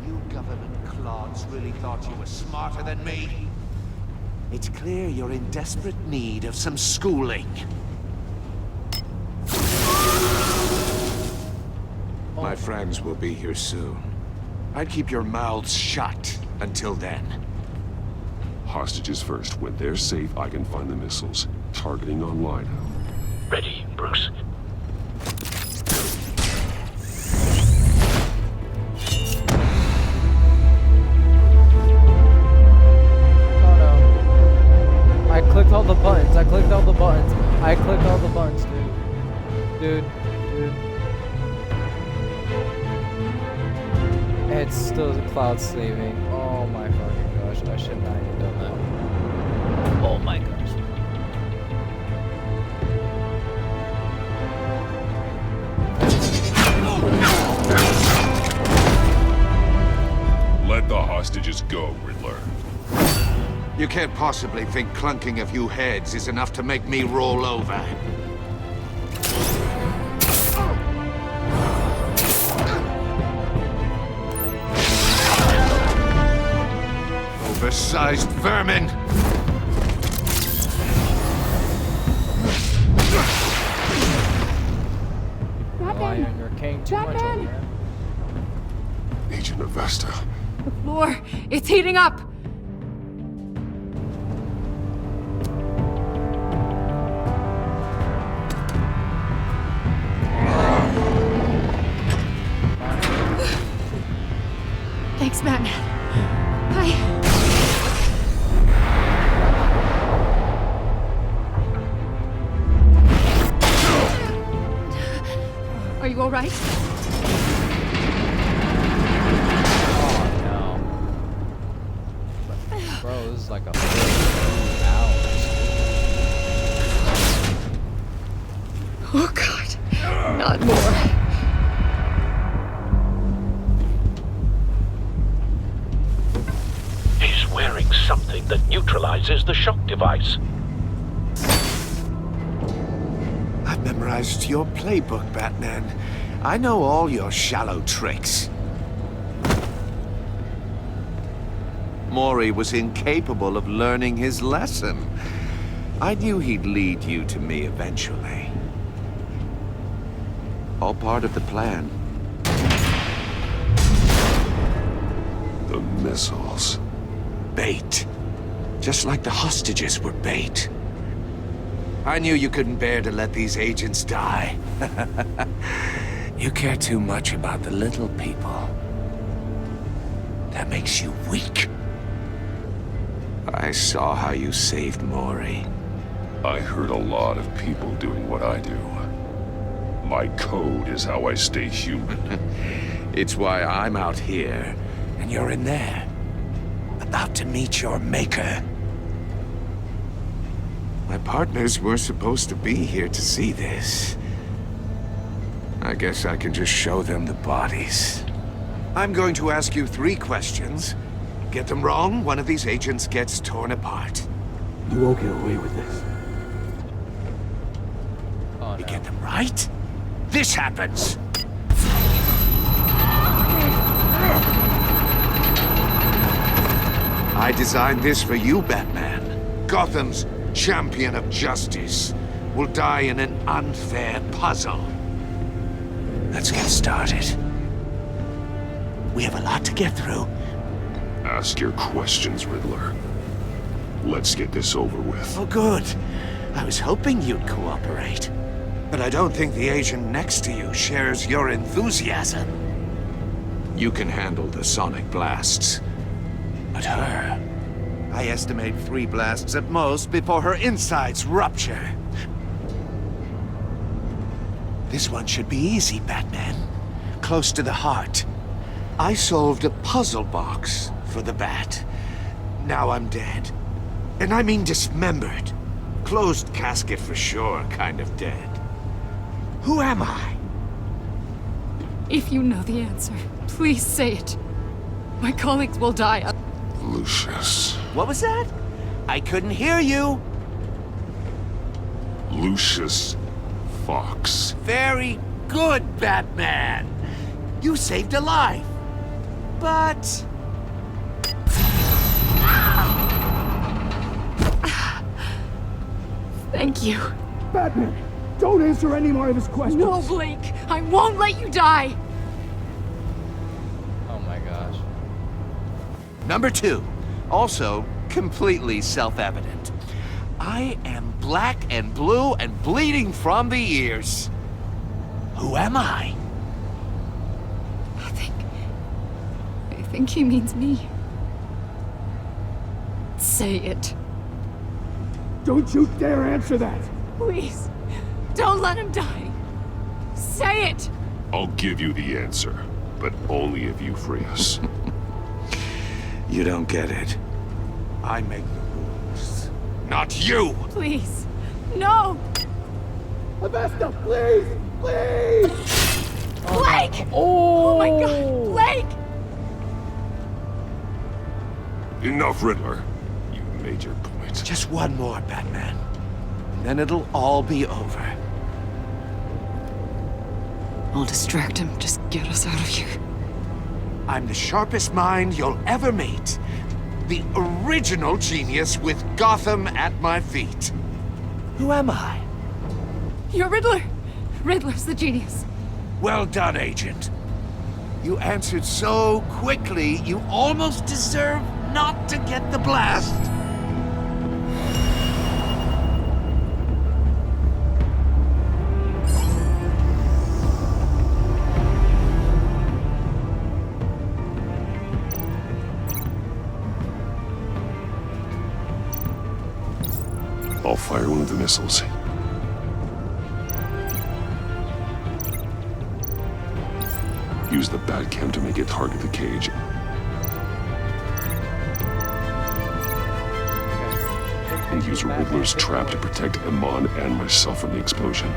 You government clods really thought you were smarter than me. It's clear you're in desperate need of some schooling. My friends will be here soon. I'd keep your mouths shut until then. Hostages first. When they're safe, I can find the missiles. Targeting online. Ready, Bruce. Oh no. I clicked all the buttons. I clicked all the buttons. I clicked all the buttons, dude. Dude. It's still cloud saving. Oh my fucking gosh. I should not have done that. Oh my gosh. Let the hostages go, Riddler. You can't possibly think clunking a few heads is enough to make me roll over. Oversized vermin! Relying on your king too much over there. Agent Avesta. The floor, it's heating up. Thanks, Batman. Are you all right? Bro, this is like a Oh God, not more. He's wearing something that neutralizes the shock device. I've memorized your playbook, Batman. I know all your shallow tricks. Mori was incapable of learning his lesson. I knew he'd lead you to me eventually. All part of the plan. The missiles. Bait. Just like the hostages were bait. I knew you couldn't bear to let these agents die. You care too much about the little people. That makes you weak. I saw how you saved Mori. I hurt a lot of people doing what I do. My code is how I stay human. It's why I'm out here, and you're in there. About to meet your maker. My partners were supposed to be here to see this. I guess I can just show them the bodies. I'm going to ask you 3 questions. Get them wrong, one of these agents gets torn apart. You won't get away with this. Oh, You get them right, this happens. I designed this for you, Batman. Gotham's champion of justice will die in an unfair puzzle. Let's get started. We have a lot to get through. Ask your questions, Riddler. Let's get this over with. Oh, good. I was hoping you'd cooperate. But I don't think the agent next to you shares your enthusiasm. You can handle the sonic blasts. But her... I estimate 3 blasts at most before her insides rupture. This one should be easy, Batman. Close to the heart. I solved a puzzle box for the Bat. Now I'm dead. And I mean dismembered. Closed casket for sure, kind of dead. Who am I? If you know the answer, please say it. My colleagues will die. Lucius. What was that? I couldn't hear you. Lucius Fox. Very good, Batman. You saved a life. But... Thank you. Batman, don't answer any more of his questions. No, Blake. I won't let you die. Oh my gosh. Number 2. Also, completely self-evident. I am black and blue and bleeding from the ears. Who am I? I think he means me. Say it. Don't you dare answer that! Please, don't let him die. Say it! I'll give you the answer, but only if you free us. You don't get it. I make the rules, not you! Please, no! Avesta, please! Please! Blake! Oh my God, Blake! Enough, Riddler. You made your point. Just one more, Batman. And then it'll all be over. I'll distract him. Just get us out of here. I'm the sharpest mind you'll ever meet. The original genius with Gotham at my feet. Who am I? You're Riddler. Riddler's the genius. Well done, Agent. You answered so quickly, you almost deserve not to get the blast. I'll fire one of the missiles. Use the Batcam to make it target the cage. And use Riddler's trap to protect Iman and myself from the explosion.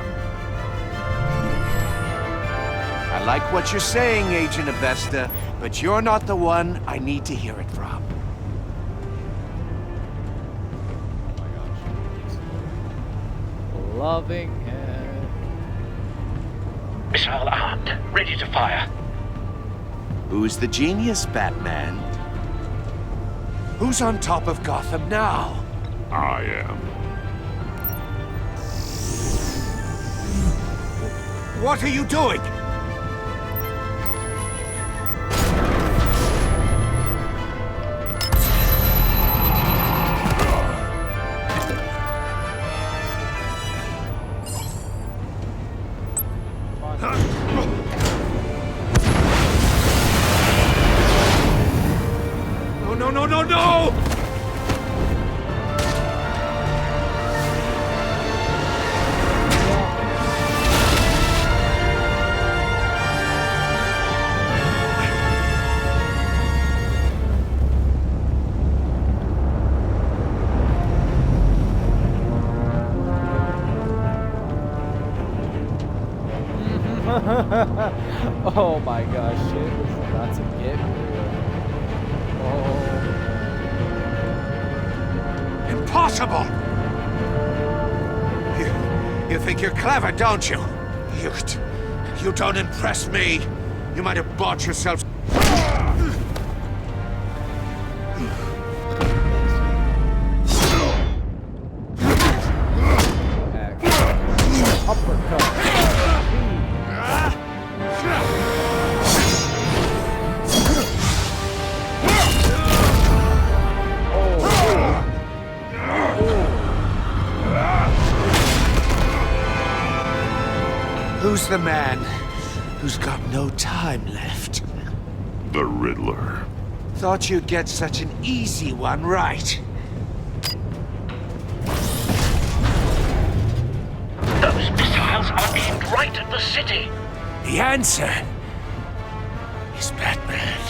I like what you're saying, Agent Avesta, but you're not the one I need to hear it from. Loving it. Missile armed, ready to fire. Who's the genius, Batman? Who's on top of Gotham now? I am. What are you doing? No! Oh my gosh, shit was about to get real. Oh. Impossible! You think you're clever, don't you? You don't impress me. You might have bought yourself... Who's the man who's got no time left? The Riddler. Thought you'd get such an easy one right. Those missiles are aimed right at the city. The answer is Batman.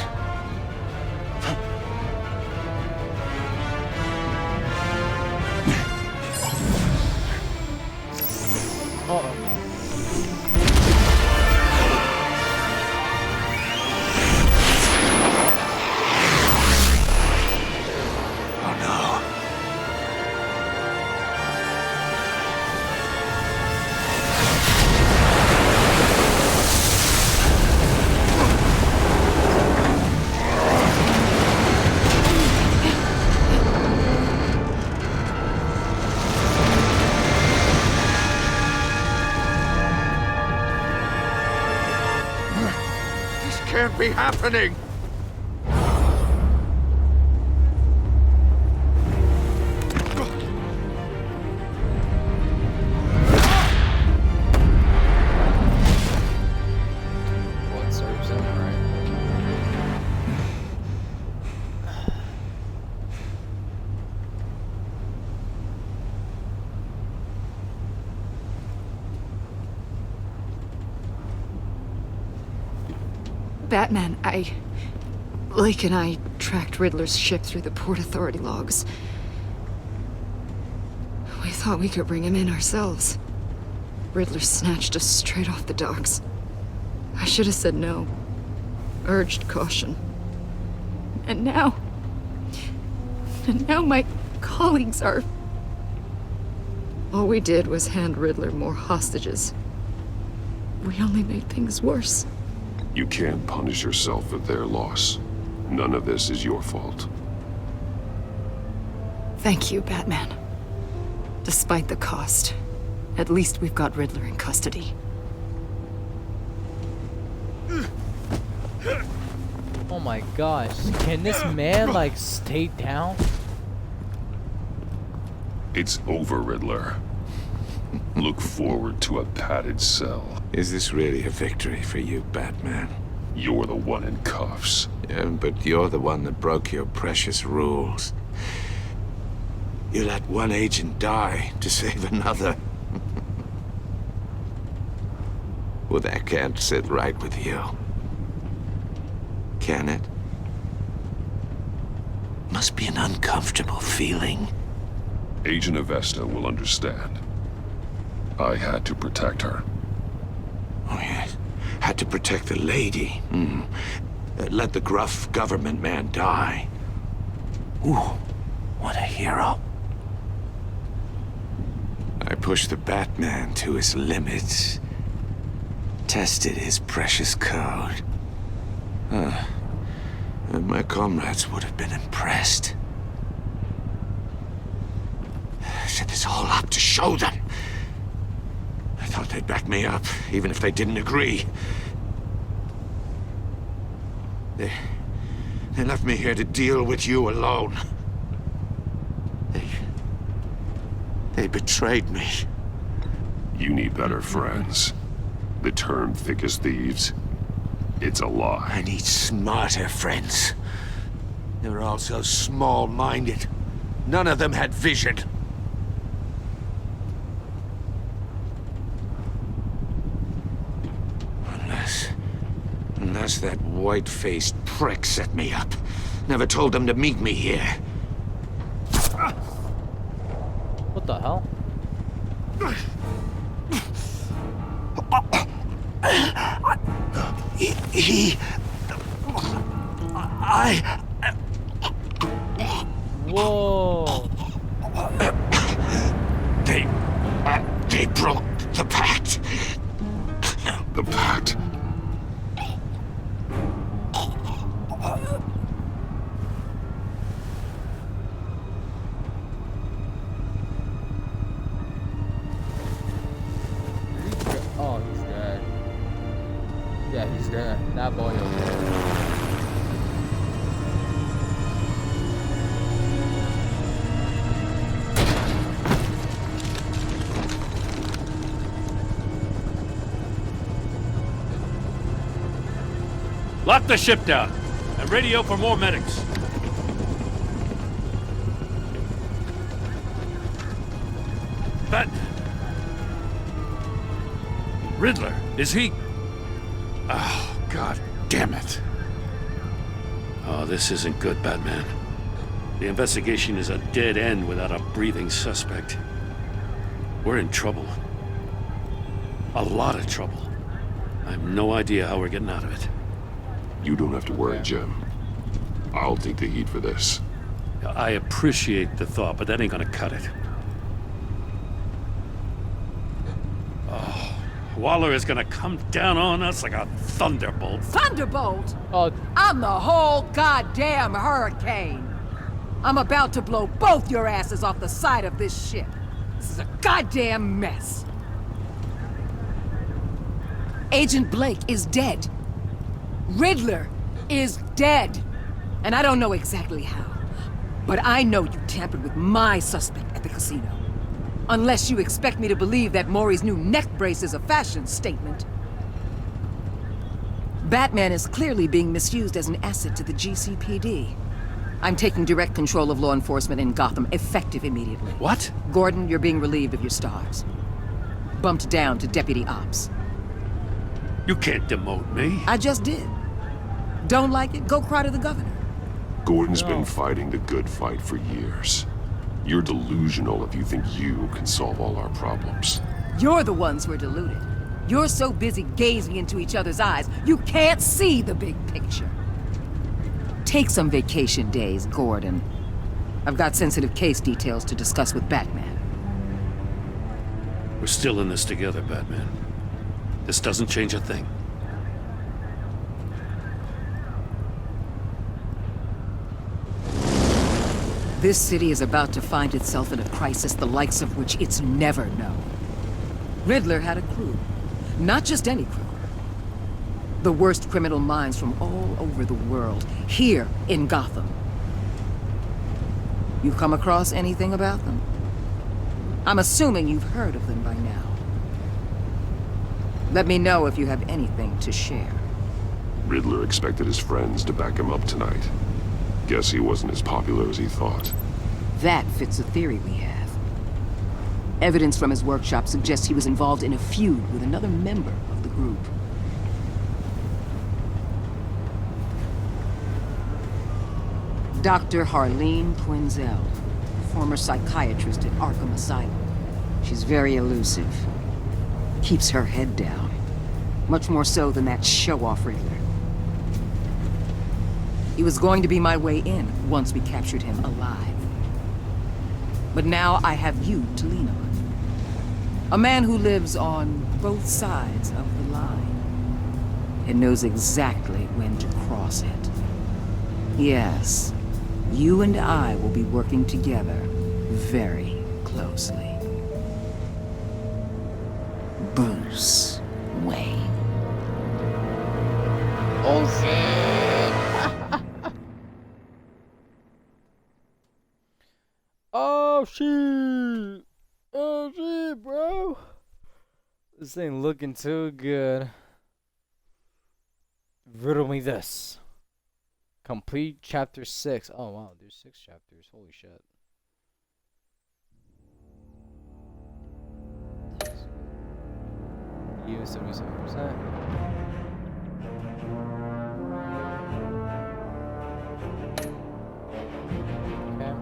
Can't be happening! What serves him, right? Batman, Blake and I tracked Riddler's ship through the Port Authority logs. We thought we could bring him in ourselves. Riddler snatched us straight off the docks. I should have said no. Urged caution. And now my colleagues are... All we did was hand Riddler more hostages. We only made things worse. You can't punish yourself for their loss. None of this is your fault. Thank you, Batman. Despite the cost, at least we've got Riddler in custody. Oh my gosh. Can this man, like, stay down? It's over, Riddler. Look forward to a padded cell. Is this really a victory for you, Batman? You're the one in cuffs. Yeah, but you're the one that broke your precious rules. You let one agent die to save another. Well, that can't sit right with you. Can it? Must be an uncomfortable feeling. Agent Avesta will understand. I had to protect her. Oh, yes. Had to protect the lady. Let the gruff government man die. Ooh, what a hero. I pushed the Batman to his limits. Tested his precious code. And my comrades would have been impressed. I set this all up to show them. I thought they'd back me up, even if they didn't agree. They left me here to deal with you alone. They betrayed me. You need better friends. The term thick as thieves, it's a lie. I need smarter friends. They were all so small-minded. None of them had vision. Unless that white-faced prick set me up. Never told them to meet me here. What the hell? Whoa. They broke the pact. The pact? Oh, he's dead. Yeah, he's dead. That boy over there. Lock the ship down and Radio for more medics. But Riddler, is he? Oh, God damn it. Oh, this isn't good, Batman. The investigation is a dead end without a breathing suspect. We're in trouble. A lot of trouble. I have no idea how we're getting out of it. You don't have to worry, Jim. I'll take the heat for this. I appreciate the thought, but that ain't gonna cut it. Oh, Waller is gonna come down on us like a thunderbolt. Thunderbolt? Oh. I'm the whole goddamn hurricane. I'm about to blow both your asses off the side of this ship. This is a goddamn mess. Agent Blake is dead. Riddler is dead. And I don't know exactly how. But I know you tampered with my suspect at the casino. Unless you expect me to believe that Maury's new neck brace is a fashion statement. Batman is clearly being misused as an asset to the GCPD. I'm taking direct control of law enforcement in Gotham, effective immediately. What? Gordon, you're being relieved of your stars. Bumped down to Deputy Ops. You can't demote me. I just did. Don't like it? Go cry to the governor. Gordon's been fighting the good fight for years. You're delusional if you think you can solve all our problems. You're the ones who are deluded. You're so busy gazing into each other's eyes, you can't see the big picture. Take some vacation days, Gordon. I've got sensitive case details to discuss with Batman. We're still in this together, Batman. This doesn't change a thing. This city is about to find itself in a crisis the likes of which it's never known. Riddler had a crew. Not just any crew. The worst criminal minds from all over the world, here in Gotham. You come across anything about them? I'm assuming you've heard of them by now. Let me know if you have anything to share. Riddler expected his friends to back him up tonight. Guess he wasn't as popular as he thought. That fits a theory we have. Evidence from his workshop suggests he was involved in a feud with another member of the group. Dr. Harleen Quinzel, former psychiatrist at Arkham Asylum. She's very elusive. Keeps her head down. Much more so than that show-off Riddler. He was going to be my way in once we captured him alive. But now I have you to lean on. A man who lives on both sides of the line and knows exactly when to cross it. Yes, you and I will be working together very closely. Bruce Wayne. Oh shit! Oh shit! Oh shit, bro! This ain't looking too good. Riddle me this. Complete chapter 6. Oh wow, there's 6 chapters. Holy shit. You 77%. Okay.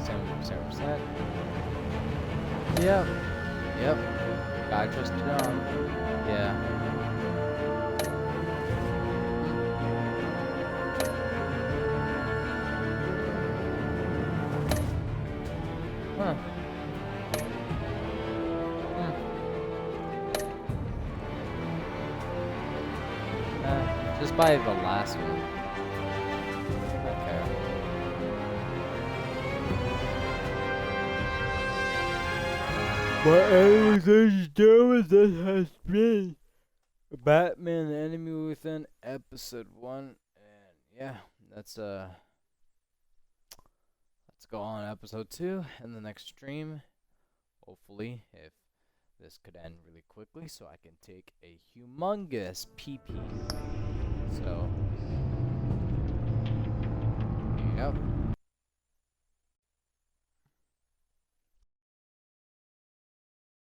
77%. Yep. Yep. Gotta trust John. Yeah. Huh. Just by the last one. Okay. But everything's done with this has been Batman the Enemy Within episode 1. And yeah, let's go on episode 2 in the next stream. Hopefully, if this could end really quickly so I can take a humongous pee-pee. So, yep.